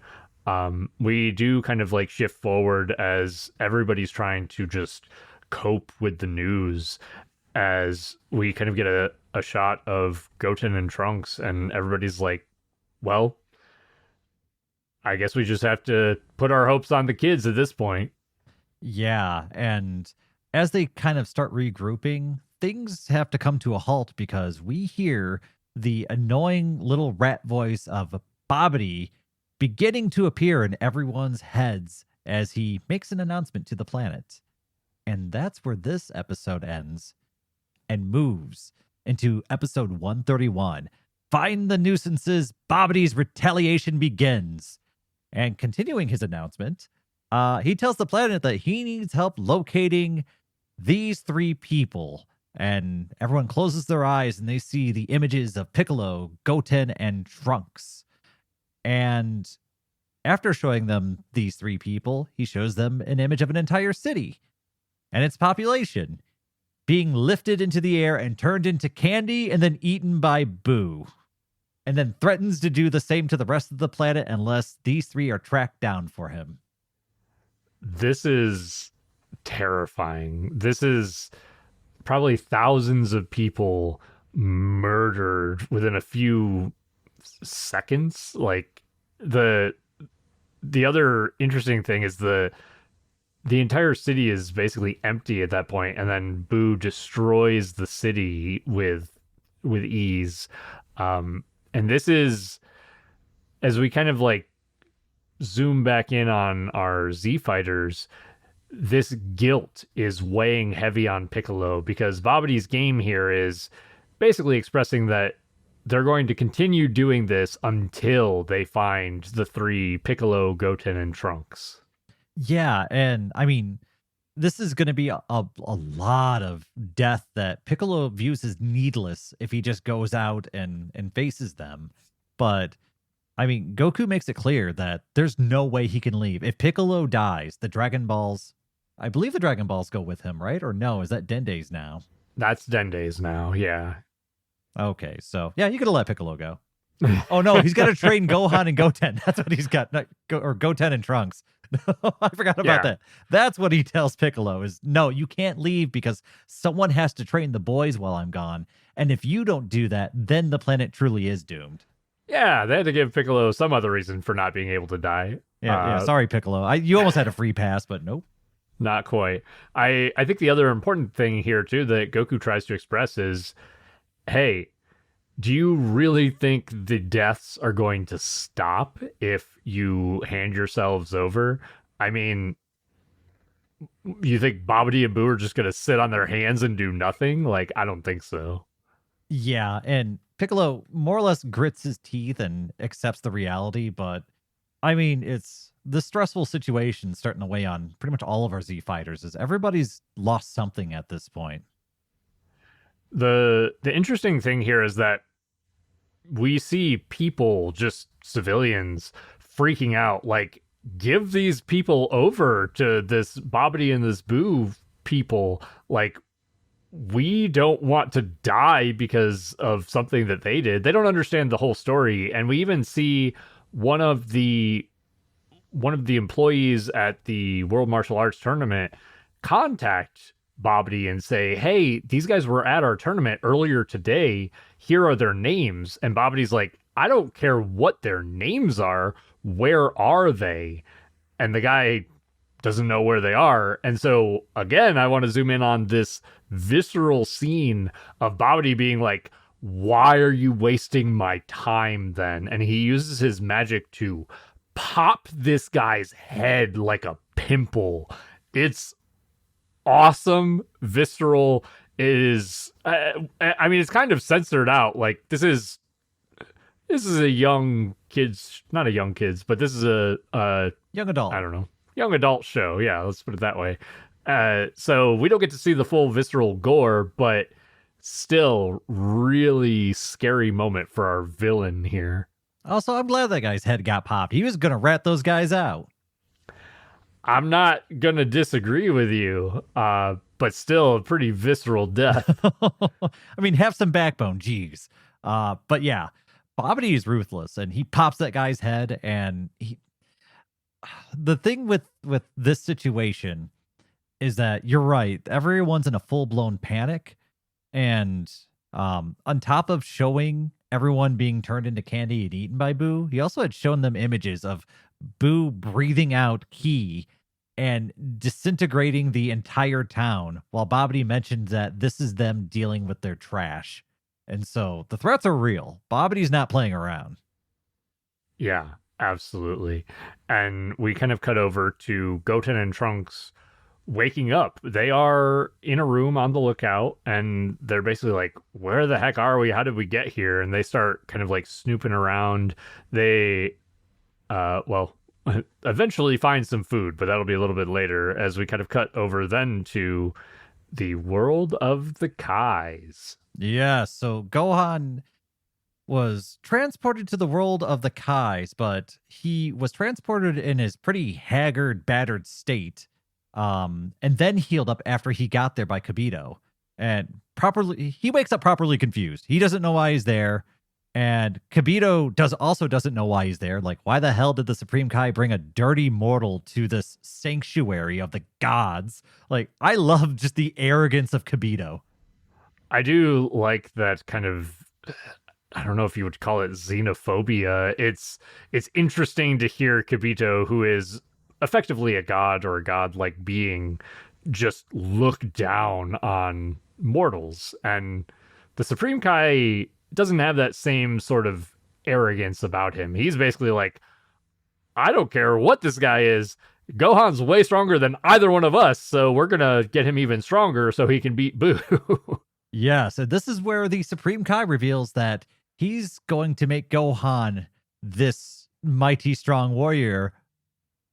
We do kind of like shift forward as everybody's trying to just cope with the news, as we kind of get a shot of Goten and Trunks, and everybody's like, well, I guess we just have to put our hopes on the kids at this point. Yeah, and as they kind of start regrouping, things have to come to a halt because we hear the annoying little rat voice of Bobbity beginning to appear in everyone's heads as he makes an announcement to the planet. And that's where this episode ends and moves into episode 131. Find the nuisances, Bobbity's retaliation begins. And continuing his announcement, he tells the planet that he needs help locating these three people. And everyone closes their eyes and they see the images of Piccolo, Goten, and Trunks. And after showing them these three people, he shows them an image of an entire city and its population being lifted into the air and turned into candy and then eaten by Boo. And then threatens to do the same to the rest of the planet unless these three are tracked down for him. This is terrifying. This is probably thousands of people murdered within a few seconds. Like the other interesting thing is the entire city is basically empty at that point, and then Boo destroys the city with ease. And this is, as we kind of like zoom back in on our Z fighters, this guilt is weighing heavy on Piccolo because Bobbity's game here is basically expressing that they're going to continue doing this until they find the three: Piccolo, Goten, and Trunks. Yeah, and I mean, this is going to be a lot of death that Piccolo views as needless if he just goes out and faces them. But I mean, Goku makes it clear that there's no way he can leave. If Piccolo dies, the Dragon Balls, I believe the Dragon Balls go with him, right? Or no, is that Dende's now? That's Dende's now, yeah. Okay, so yeah, you could let Piccolo go. Oh no, he's got to train Gohan and Goten. That's what he's got. Or Goten and Trunks. I forgot about that. That's what he tells Piccolo is, no, you can't leave because someone has to train the boys while I'm gone. And if you don't do that, then the planet truly is doomed. Yeah, they had to give Piccolo some other reason for not being able to die. Yeah, sorry, Piccolo. You almost had a free pass, but nope. Not quite. I think the other important thing here, too, that Goku tries to express is, hey, do you really think the deaths are going to stop if you hand yourselves over? I mean, you think Bobbity and Boo are just going to sit on their hands and do nothing? Like, I don't think so. Yeah, and Piccolo more or less grits his teeth and accepts the reality, but I mean, it's the stressful situation starting to weigh on pretty much all of our Z fighters as everybody's lost something at this point. The interesting thing here is that we see people, just civilians, freaking out. Like, give these people over to this Bobbity and this Boo people. Like, we don't want to die because of something that they did. They don't understand the whole story. And we even see one of the employees at the World Martial Arts Tournament contact Bobbity and say, hey, these guys were at our tournament earlier today. Here are their names. And Bobbity's like, I don't care what their names are. Where are they? And the guy doesn't know where they are. And so, again, I want to zoom in on this visceral scene of Bobbity being like, why are you wasting my time then? And he uses his magic to pop this guy's head like a pimple. It's awesome, visceral. It is, I mean, it's kind of censored out. Like, this is a young kids, not a young kids, but this is a young adult. I don't know, young adult show. Yeah, let's put it that way. So we don't get to see the full visceral gore, but still really scary moment for our villain here. Also, I'm glad that guy's head got popped. He was going to rat those guys out. I'm not gonna disagree with you, but still a pretty visceral death. I mean, have some backbone, jeez. But yeah, Bobbity is ruthless, and he pops that guy's head. And the thing with this situation is that you're right. Everyone's in a full blown panic, and on top of showing everyone being turned into candy and eaten by Boo, he also had shown them images of Boo breathing out Ki and disintegrating the entire town, while Bobbity mentioned that this is them dealing with their trash. And so the threats are real. Bobbity's not playing around. Yeah, absolutely. And we kind of cut over to Goten and Trunks waking up. They are in a room on the lookout, and they're basically like, where the heck are we? How did we get here? And they start kind of like snooping around. They well, eventually find some food, but that'll be a little bit later, as we kind of cut over then to the world of the Kais. Yeah, so Gohan was transported to the world of the Kais, but he was transported in his pretty haggard, battered state, and then healed up after he got there by Kibito. And he wakes up properly confused. He doesn't know why he's there. And Kibito doesn't know why he's there. Like, why the hell did the Supreme Kai bring a dirty mortal to this sanctuary of the gods? Like, I love just the arrogance of Kibito. I do like that kind of, I don't know if you would call it xenophobia. It's interesting to hear Kibito, who is effectively a god or a god-like being, just look down on mortals. And the Supreme Kai doesn't have that same sort of arrogance about him. He's basically like, I don't care what this guy is. Gohan's way stronger than either one of us, so we're gonna get him even stronger so he can beat Boo. Yes, and this is where the Supreme Kai reveals that he's going to make Gohan this mighty strong warrior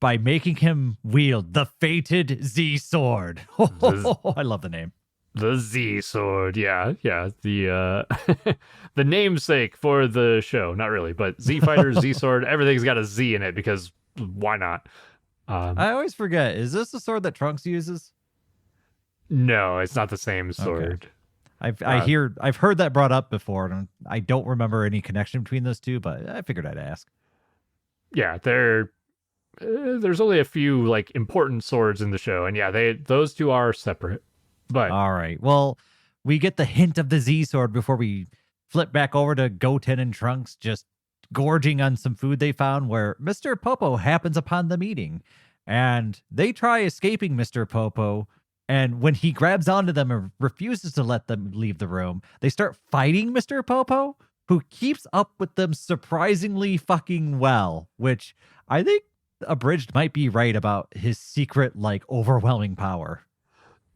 by making him wield the fated Z sword. I love the name. The Z sword, yeah. The the namesake for the show, not really, but Z fighter, Z sword, everything's got a Z in it because why not? I always forget. Is this the sword that Trunks uses? No, it's not the same sword. Okay. I've heard that brought up before, and I don't remember any connection between those two, but I figured I'd ask. Yeah, there's only a few like important swords in the show, and yeah, those two are separate. But all right, well, we get the hint of the Z sword before we flip back over to Goten and Trunks just gorging on some food they found, where Mr. Popo happens upon the meeting, and they try escaping Mr. Popo. And when he grabs onto them and refuses to let them leave the room, they start fighting Mr. Popo, who keeps up with them surprisingly fucking well, which I think Abridged might be right about his secret, like, overwhelming power.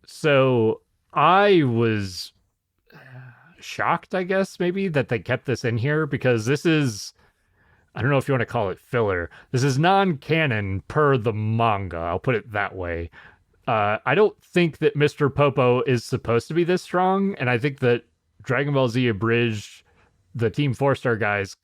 So I was shocked, I guess, maybe, that they kept this in here, because this is, I don't know if you want to call it filler. This is non-canon per the manga. I'll put it that way. I don't think that Mr. Popo is supposed to be this strong, and I think that Dragon Ball Z Abridged, the Team 4-Star guys,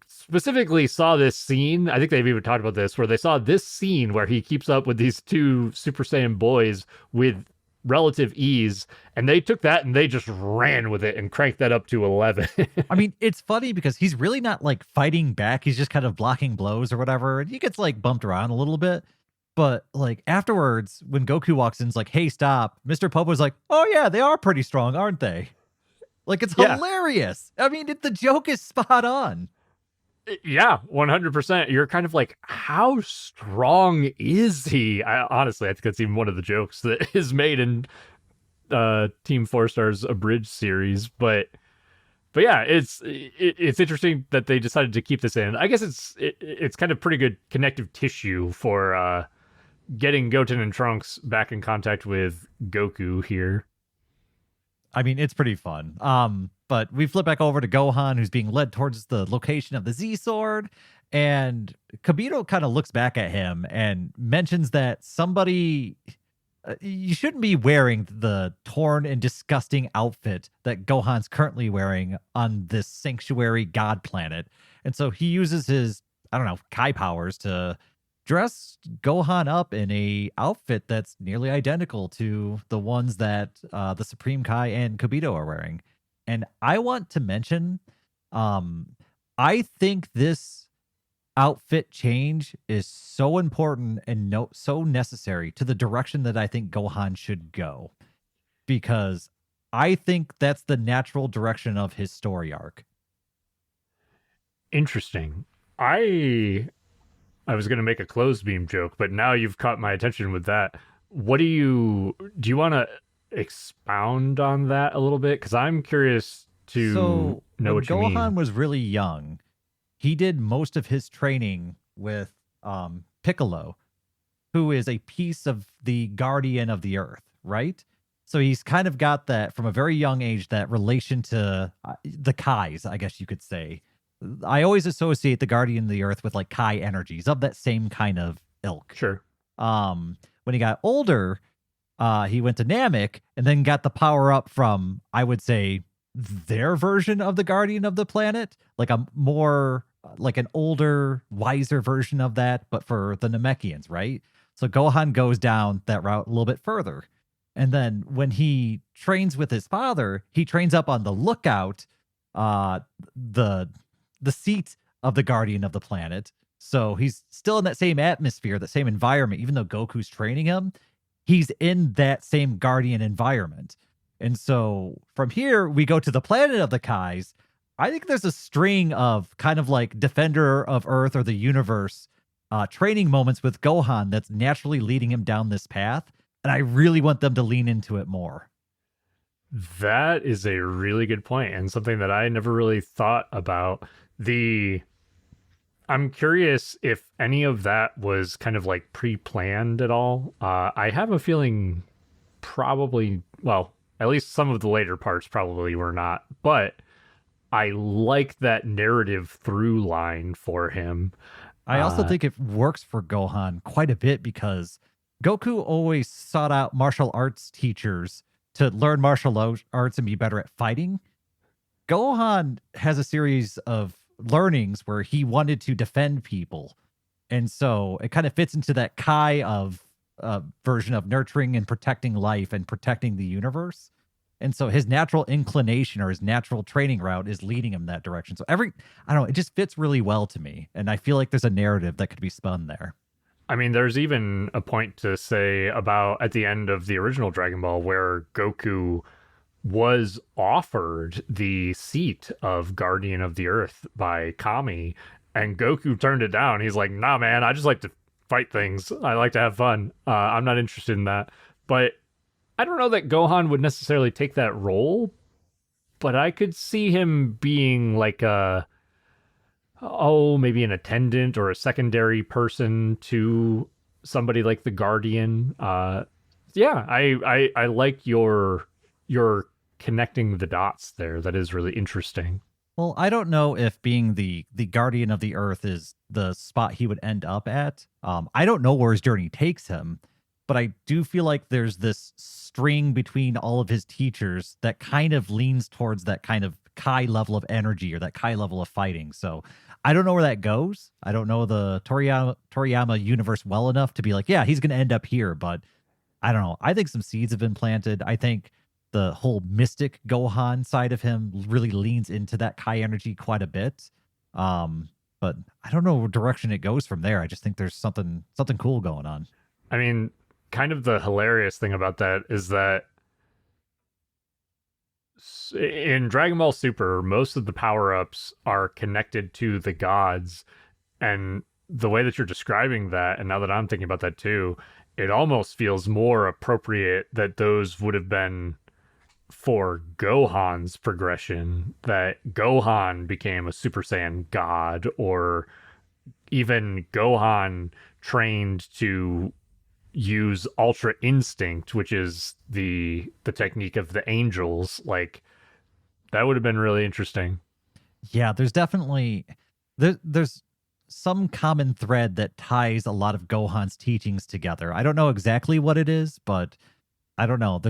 specifically saw this scene. I think they've even talked about this, where they saw this scene where he keeps up with these two Super Saiyan boys with relative ease, and they took that and they just ran with it and cranked that up to 11. I mean, it's funny because he's really not like fighting back. He's just kind of blocking blows or whatever, and he gets like bumped around a little bit. But like afterwards, when Goku walks in, it's like, hey, stop. Mr. Popo's like, oh yeah, they are pretty strong, aren't they? Like, it's hilarious. I mean, the joke is spot on. Yeah, 100%. You're kind of like, how strong is he? Honestly, I think that's even one of the jokes that is made in Team 4-Star's Abridged series. But yeah, it's interesting that they decided to keep this in. I guess it's kind of pretty good connective tissue for getting Goten and Trunks back in contact with Goku here. I mean, it's pretty fun. But we flip back over to Gohan, who's being led towards the location of the Z sword, and Kibito kind of looks back at him and mentions that somebody, you shouldn't be wearing the torn and disgusting outfit that Gohan's currently wearing on this sanctuary god planet. And so he uses his, I don't know, Kai powers to dress Gohan up in a outfit that's nearly identical to the ones that the Supreme Kai and Kobito are wearing. And I want to mention, um, I think this outfit change is so important and so necessary to the direction that I think Gohan should go, because I think that's the natural direction of his story arc. Interesting. I was going to make a closed beam joke, but now you've caught my attention with that. What do you want to expound on that a little bit? Because I'm curious to So know when what you Gohan mean. was really young, he did most of his training with Piccolo, who is a piece of the guardian of the earth, right? So he's kind of got that from a very young age, that relation to the Kais, I guess you could say. I always associate the guardian of the earth with like Kai energies of that same kind of ilk. Sure. When he got older, he went to Namek and then got the power up from, I would say, their version of the guardian of the planet, like a more like an older, wiser version of that, but for the Namekians, right? So Gohan goes down that route a little bit further. And then when he trains with his father, he trains up on the lookout, uh, the seat of the guardian of the planet. So he's still in that same atmosphere, that same environment, even though Goku's training him, he's in that same guardian environment. And so from here, we go to the planet of the Kais. I think there's a string of kind of like Defender of Earth or the universe training moments with Gohan that's naturally leading him down this path. And I really want them to lean into it more. That is a really good point and something that I never really thought about. The I'm curious if any of that was kind of like pre-planned at all. I have a feeling probably, well, at least some of the later parts probably were not, but I like that narrative through line for him. I also think it works for Gohan quite a bit because Goku always sought out martial arts teachers to learn martial arts and be better at fighting. Gohan has a series of learnings where he wanted to defend people. And so it kind of fits into that Kai of version of nurturing and protecting life and protecting the universe. And so his natural inclination or his natural training route is leading him that direction. So I don't know, it just fits really well to me. And I feel like there's a narrative that could be spun there. I mean, there's even a point to say about at the end of the original Dragon Ball where Goku was offered the seat of Guardian of the Earth by Kami, and Goku turned it down. He's like, nah, man, I just like to fight things. I like to have fun. I'm not interested in that. But I don't know that Gohan would necessarily take that role, but I could see him being like maybe an attendant or a secondary person to somebody like the Guardian. Yeah, I like your connecting the dots there. That is really interesting. Well, I don't know if being the guardian of the earth is the spot he would end up at. I don't know where his journey takes him, but I do feel like there's this string between all of his teachers that kind of leans towards that kind of Kai level of energy or that Kai level of fighting. So I don't know where that goes. I don't know the Toriyama universe well enough to be like, yeah, he's going to end up here. But I don't know. I think some seeds have been planted. I think the whole mystic Gohan side of him really leans into that Kai energy quite a bit. But I don't know what direction it goes from there. I just think there's something cool going on. I mean, kind of the hilarious thing about that is that in Dragon Ball Super, most of the power-ups are connected to the gods. And the way that you're describing that, and now that I'm thinking about that too, it almost feels more appropriate that those would have been for Gohan's progression, that Gohan became a Super Saiyan god, or even Gohan trained to use Ultra Instinct, which is the technique of the angels. Like, that would have been really interesting. Yeah, there's definitely there's some common thread that ties a lot of Gohan's teachings together. I don't know exactly what it is, but I don't know.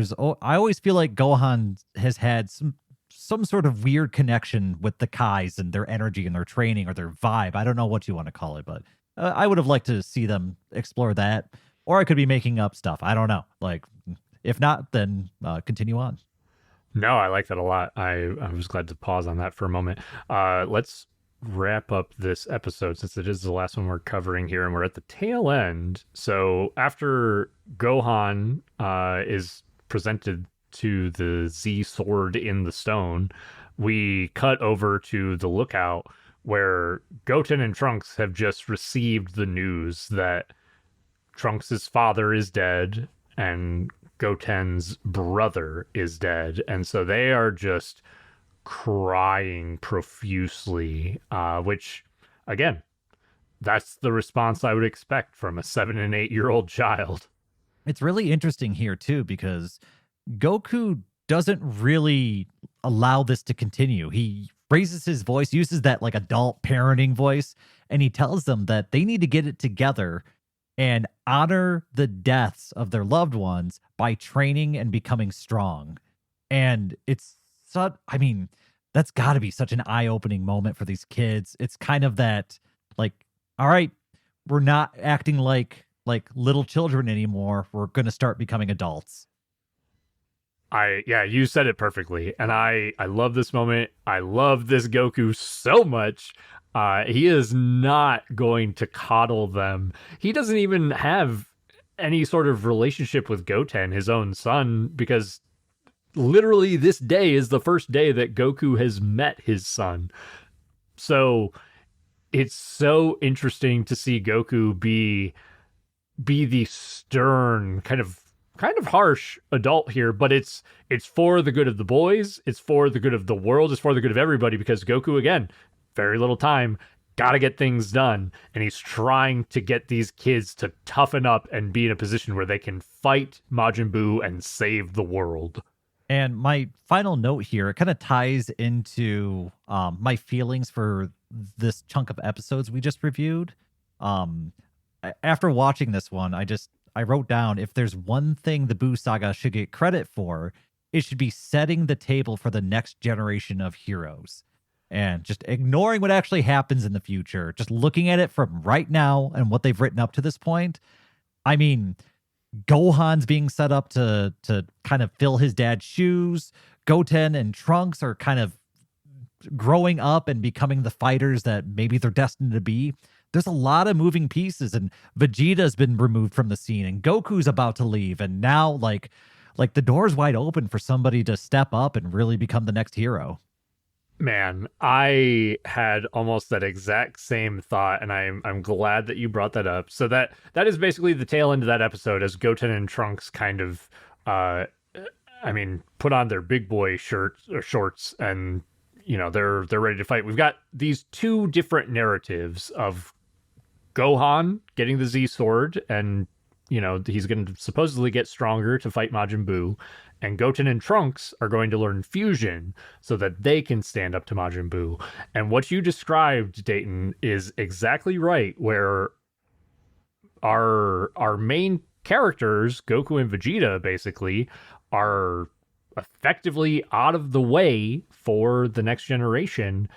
I always feel like Gohan has had some sort of weird connection with the Kais and their energy and their training or their vibe. I don't know what you want to call it, but I would have liked to see them explore that, or I could be making up stuff. I don't know. Like, if not, then continue on. No, I like that a lot. I was glad to pause on that for a moment. Let's wrap up this episode since it is the last one we're covering here, and we're at the tail end. So after Gohan is presented to the Z sword in the stone, we cut over to the lookout where Goten and Trunks have just received the news that Trunks' father is dead and Goten's brother is dead. And so they are just crying profusely, which, again, that's the response I would expect from a 7 and 8 year old child. It's really interesting here too because Goku doesn't really allow this to continue. He raises his voice, uses that like adult parenting voice, and he tells them that they need to get it together and honor the deaths of their loved ones by training and becoming strong. And it's such, I mean, that's got to be such an eye-opening moment for these kids. It's kind of that like, all right, we're not acting like little children anymore. We're going to start becoming adults. Yeah, you said it perfectly. And I love this moment. I love this Goku so much. He is not going to coddle them. He doesn't even have any sort of relationship with Goten, his own son, because literally this day is the first day that Goku has met his son. So it's so interesting to see Goku be the stern, kind of harsh adult here, but it's for the good of the boys, it's for the good of the world, it's for the good of everybody, because Goku, again, very little time, gotta get things done, and he's trying to get these kids to toughen up and be in a position where they can fight Majin Buu and save the world. And my final note here, it kind of ties into my feelings for this chunk of episodes we just reviewed. After watching this one, I wrote down, if there's one thing the Buu Saga should get credit for, it should be setting the table for the next generation of heroes. And just ignoring what actually happens in the future, just looking at it from right now and what they've written up to this point. I mean, Gohan's being set up to kind of fill his dad's shoes. Goten and Trunks are kind of growing up and becoming the fighters that maybe they're destined to be. There's a lot of moving pieces, and Vegeta's been removed from the scene, and Goku's about to leave, and now like the door's wide open for somebody to step up and really become the next hero. Man, I had almost that exact same thought, and I'm glad that you brought that up. So that is basically the tail end of that episode, as Goten and Trunks kind of, put on their big boy shorts, and they're ready to fight. We've got these two different narratives of Gohan getting the Z sword, and he's going to supposedly get stronger to fight Majin Buu, and Goten and Trunks are going to learn fusion so that they can stand up to Majin Buu. And what you described, Dayton, is exactly right, where our main characters, Goku and Vegeta, basically are effectively out of the way for the next generation.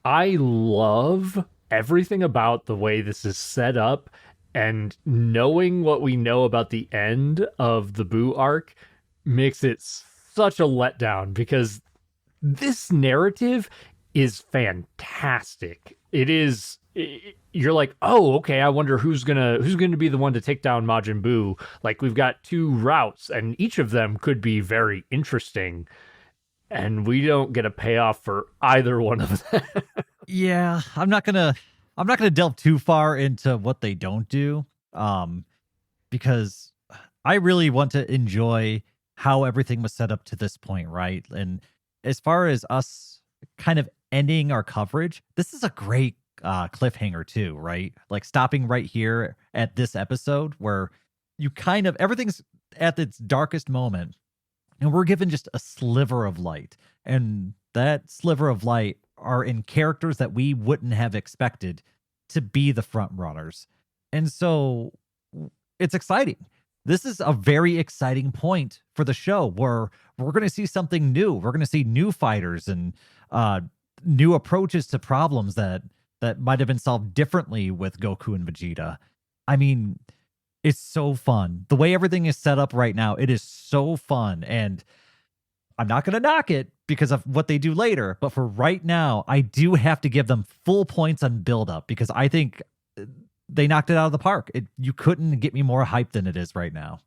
I love everything about the way this is set up, and knowing what we know about the end of the Buu arc makes it such a letdown, because this narrative is fantastic. You're like, oh, okay, I wonder who's gonna be the one to take down Majin Buu. Like, we've got two routes, and each of them could be very interesting, and we don't get a payoff for either one of them. Yeah, I'm not gonna delve too far into what they don't do, because I really want to enjoy how everything was set up to this point, right? And as far as us kind of ending our coverage, this is a great cliffhanger too, right? Like stopping right here at this episode where you kind of, everything's at its darkest moment, and we're given just a sliver of light, and that sliver of light are in characters that we wouldn't have expected to be the front runners. And so it's exciting. This is a very exciting point for the show where we're going to see something new. We're going to see new fighters and new approaches to problems that that might have been solved differently with Goku and Vegeta. I mean, it's so fun. The way everything is set up right now, it is so fun. And I'm not going to knock it because of what they do later. But for right now, I do have to give them full points on build up because I think they knocked it out of the park. You couldn't get me more hyped than it is right now.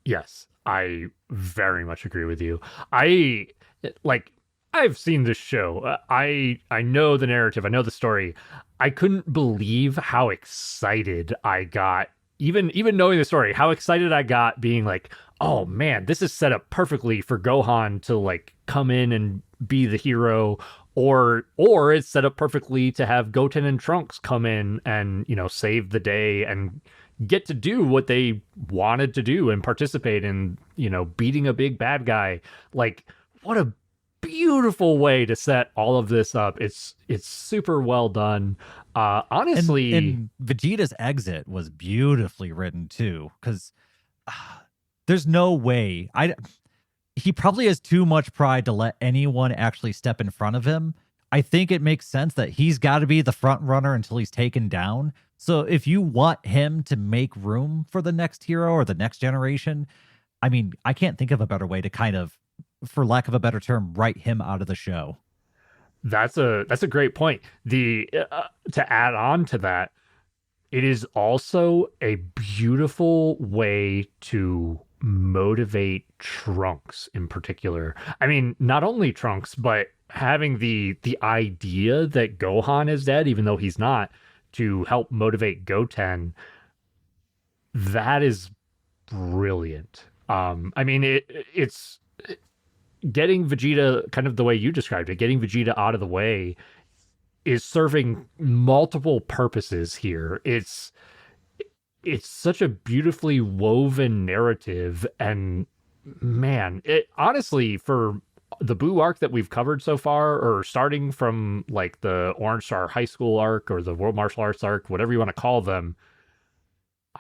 Yes, I very much agree with you. I've seen this show. I know the narrative. I know the story. I couldn't believe how excited I got. Even knowing the story, how excited I got being like, oh man, this is set up perfectly for Gohan to like come in and be the hero, or it's set up perfectly to have Goten and Trunks come in and, you know, save the day and get to do what they wanted to do and participate in, you know, beating a big bad guy. Like, what a beautiful way to set all of this up. It's super well done. Honestly, and Vegeta's exit was beautifully written too, because there's no way he probably has too much pride to let anyone actually step in front of him. I think it makes sense that he's got to be the front runner until he's taken down. So if you want him to make room for the next hero or the next generation, I mean, I can't think of a better way to kind of, for lack of a better term, write him out of the show. That's a great point. The to add on to that, it is also a beautiful way to motivate Trunks in particular. I mean, not only Trunks, but having the idea that Gohan is dead, even though he's not, to help motivate Goten. That is brilliant. I mean, it's getting Vegeta kind of the way you described it, getting Vegeta out of the way is serving multiple purposes here. It's such a beautifully woven narrative, and man, it honestly, for the Buu arc that we've covered so far, or starting from like the Orange Star High School arc or the World Martial Arts arc, whatever you want to call them,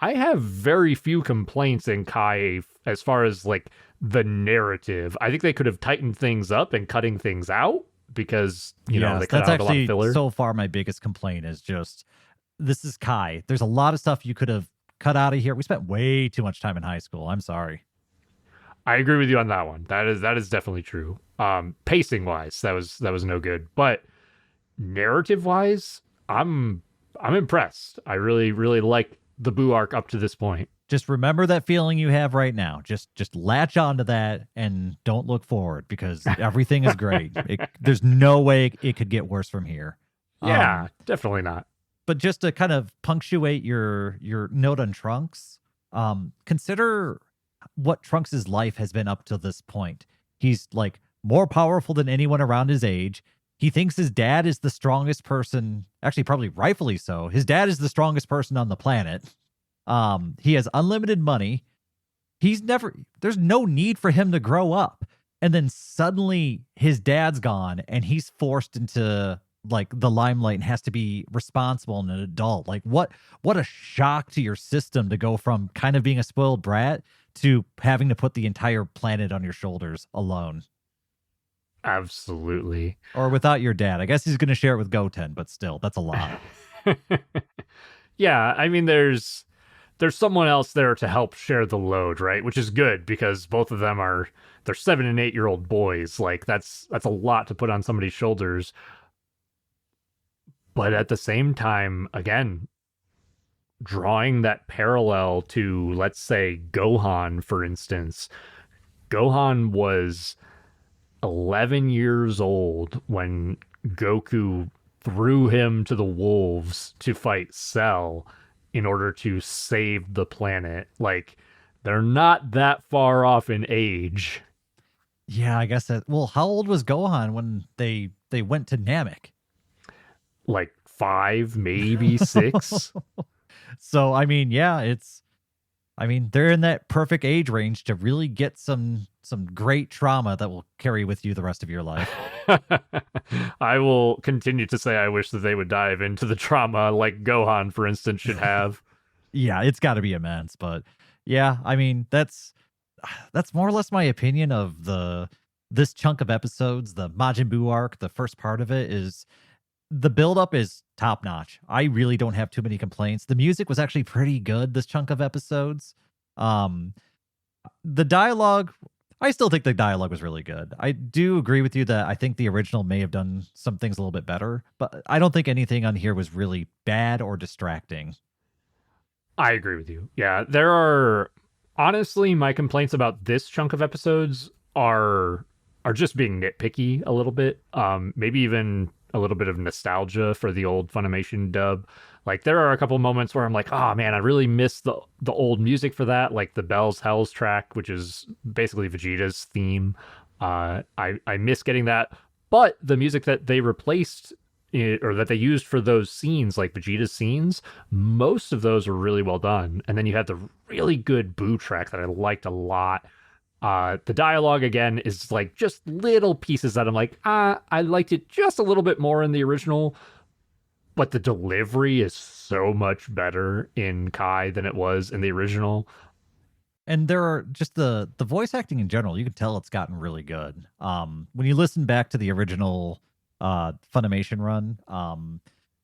I have very few complaints in Kai as far as like the narrative. I think they could have tightened things up and cutting things out because, you know, they cut out a lot of filler. So far, my biggest complaint is just, this is Kai. There's a lot of stuff you could have cut out of here. We spent way too much time in high school. I'm sorry. I agree with you on that one. That is definitely true. Pacing wise, that was no good. But narrative wise, I'm impressed. I really, really like the Buu arc up to this point. Just remember that feeling you have right now. Just latch onto that and don't look forward because everything is great. There's no way it could get worse from here. Yeah, definitely not. But just to kind of punctuate your note on Trunks, consider what Trunks' life has been up to this point. He's like more powerful than anyone around his age. He thinks his dad is the strongest person, actually probably rightfully so. His dad is the strongest person on the planet. He has unlimited money. There's no need for him to grow up. And then suddenly his dad's gone and he's forced into like the limelight and has to be responsible and an adult. Like what a shock to your system to go from kind of being a spoiled brat to having to put the entire planet on your shoulders alone. Absolutely. Or without your dad. I guess he's going to share it with Goten, but still, that's a lot. Yeah, I mean, there's someone else there to help share the load, right? Which is good because both of them they're 7 and 8 year old boys. Like that's a lot to put on somebody's shoulders. But at the same time, again, drawing that parallel to, let's say, Gohan, for instance. Gohan was 11 years old when Goku threw him to the wolves to fight Cell in order to save the planet. Like, they're not that far off in age. Yeah, I guess that. Well, how old was Gohan when they went to Namek? Like 5, maybe 6. So, I mean, yeah, they're in that perfect age range to really get some great trauma that will carry with you the rest of your life. I will continue to say I wish that they would dive into the trauma like Gohan, for instance, should have. Yeah, it's got to be immense. But yeah, I mean, that's more or less my opinion of this chunk of episodes. The Majin Buu arc, the first part of it, is the buildup is top notch. I really don't have too many complaints. The music was actually pretty good this chunk of episodes. Um, the dialogue, I still think the dialogue was really good. I do agree with you that I think the original may have done some things a little bit better, but I don't think anything on here was really bad or distracting. I agree with you. Yeah, there are honestly my complaints about this chunk of episodes are just being nitpicky a little bit. Maybe even a little bit of nostalgia for the old Funimation dub. Like there are a couple moments where I'm like, oh man, I really miss the old music for that, like the Bells Hells track, which is basically Vegeta's theme. I miss getting that, but the music that they replaced or that they used for those scenes, like Vegeta's scenes, most of those were really well done. And then you had the really good Boo track that I liked a lot. The dialogue again is like just little pieces that I'm like, I liked it just a little bit more in the original, but the delivery is so much better in Kai than it was in the original. And there are just the voice acting in general, you can tell it's gotten really good. When you listen back to the original Funimation run,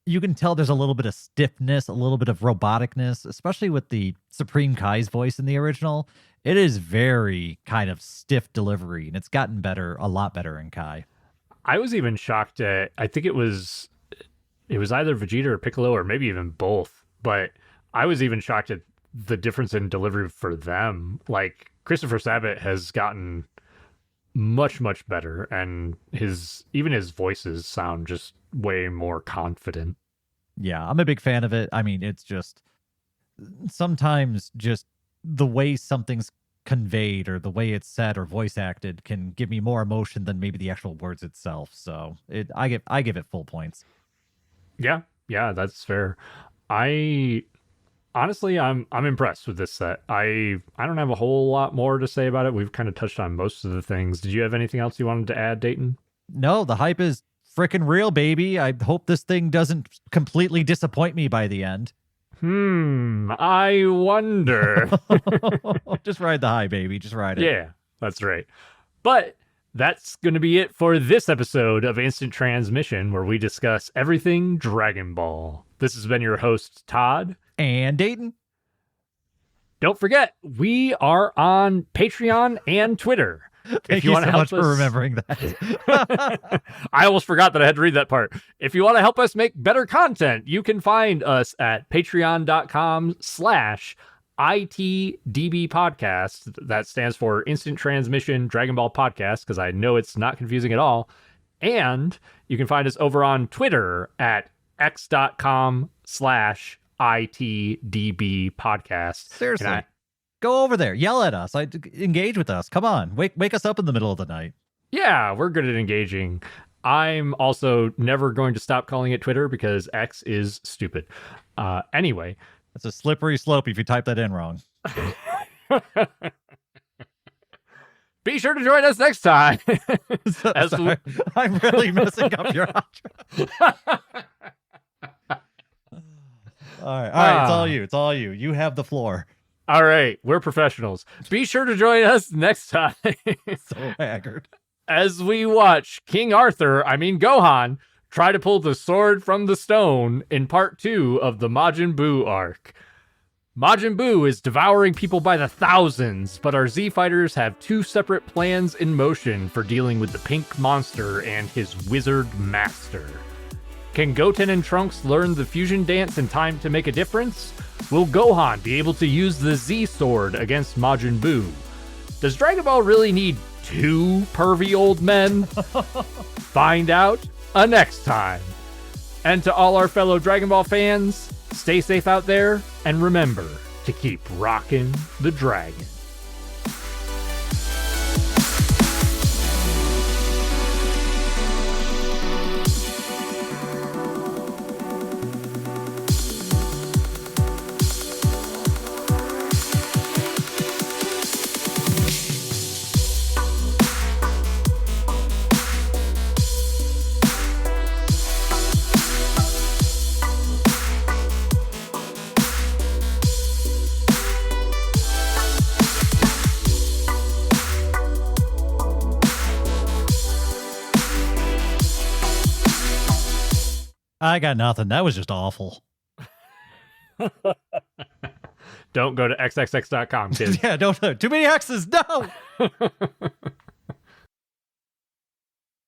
you can tell there's a little bit of stiffness, a little bit of roboticness, especially with the Supreme Kai's voice in the original. It is very kind of stiff delivery, and it's gotten better, a lot better in Kai. I was even shocked at, I think it was either Vegeta or Piccolo, or maybe even both, but I was even shocked at the difference in delivery for them. Like Christopher Sabat has gotten much, much better, and his voices sound just way more confident. Yeah, I'm a big fan of it. I mean, it's just sometimes just the way something's conveyed or the way it's said or voice acted can give me more emotion than maybe the actual words itself. So I give it full points. Yeah, that's fair. I honestly, I'm impressed with this set. I don't have a whole lot more to say about it. We've kind of touched on most of the things. Did you have anything else you wanted to add, Dayton? No, the hype is freaking real, baby. I hope this thing doesn't completely disappoint me by the end. I wonder. Just ride the high, baby. Just ride it. Yeah, that's right. But that's going to be it for this episode of Instant Transmission, where we discuss everything Dragon Ball. This has been your host, Todd. And Dayton. Don't forget, we are on Patreon and Twitter. Thank you so much for remembering that. I almost forgot that I had to read that part. If you want to help us make better content, you can find us at patreon.com/ITDB podcast. That stands for Instant Transmission Dragon Ball Podcast, because I know it's not confusing at all. And you can find us over on Twitter at x.com/ITDB podcast. Seriously. Go over there, yell at us, engage with us. Come on, wake us up in the middle of the night. Yeah, we're good at engaging. I'm also never going to stop calling it Twitter because X is stupid. Anyway. It's a slippery slope if you type that in wrong. Be sure to join us next time. I'm really messing up your outro. All right, it's all you. It's all you. You have the floor. All right, we're professionals. Be sure to join us next time. So haggard. As we watch Gohan, try to pull the sword from the stone in part 2 of the Majin Buu arc. Majin Buu is devouring people by the thousands, but our Z fighters have 2 separate plans in motion for dealing with the pink monster and his wizard master. Can Goten and Trunks learn the fusion dance in time to make a difference? Will Gohan be able to use the Z sword against Majin Buu? Does Dragon Ball really need 2 pervy old men? Find out next time. And to all our fellow Dragon Ball fans, stay safe out there, and remember to keep rocking the dragon. I got nothing. That was just awful. Don't go to xxx.com, kids. Yeah, don't. Too many X's. No.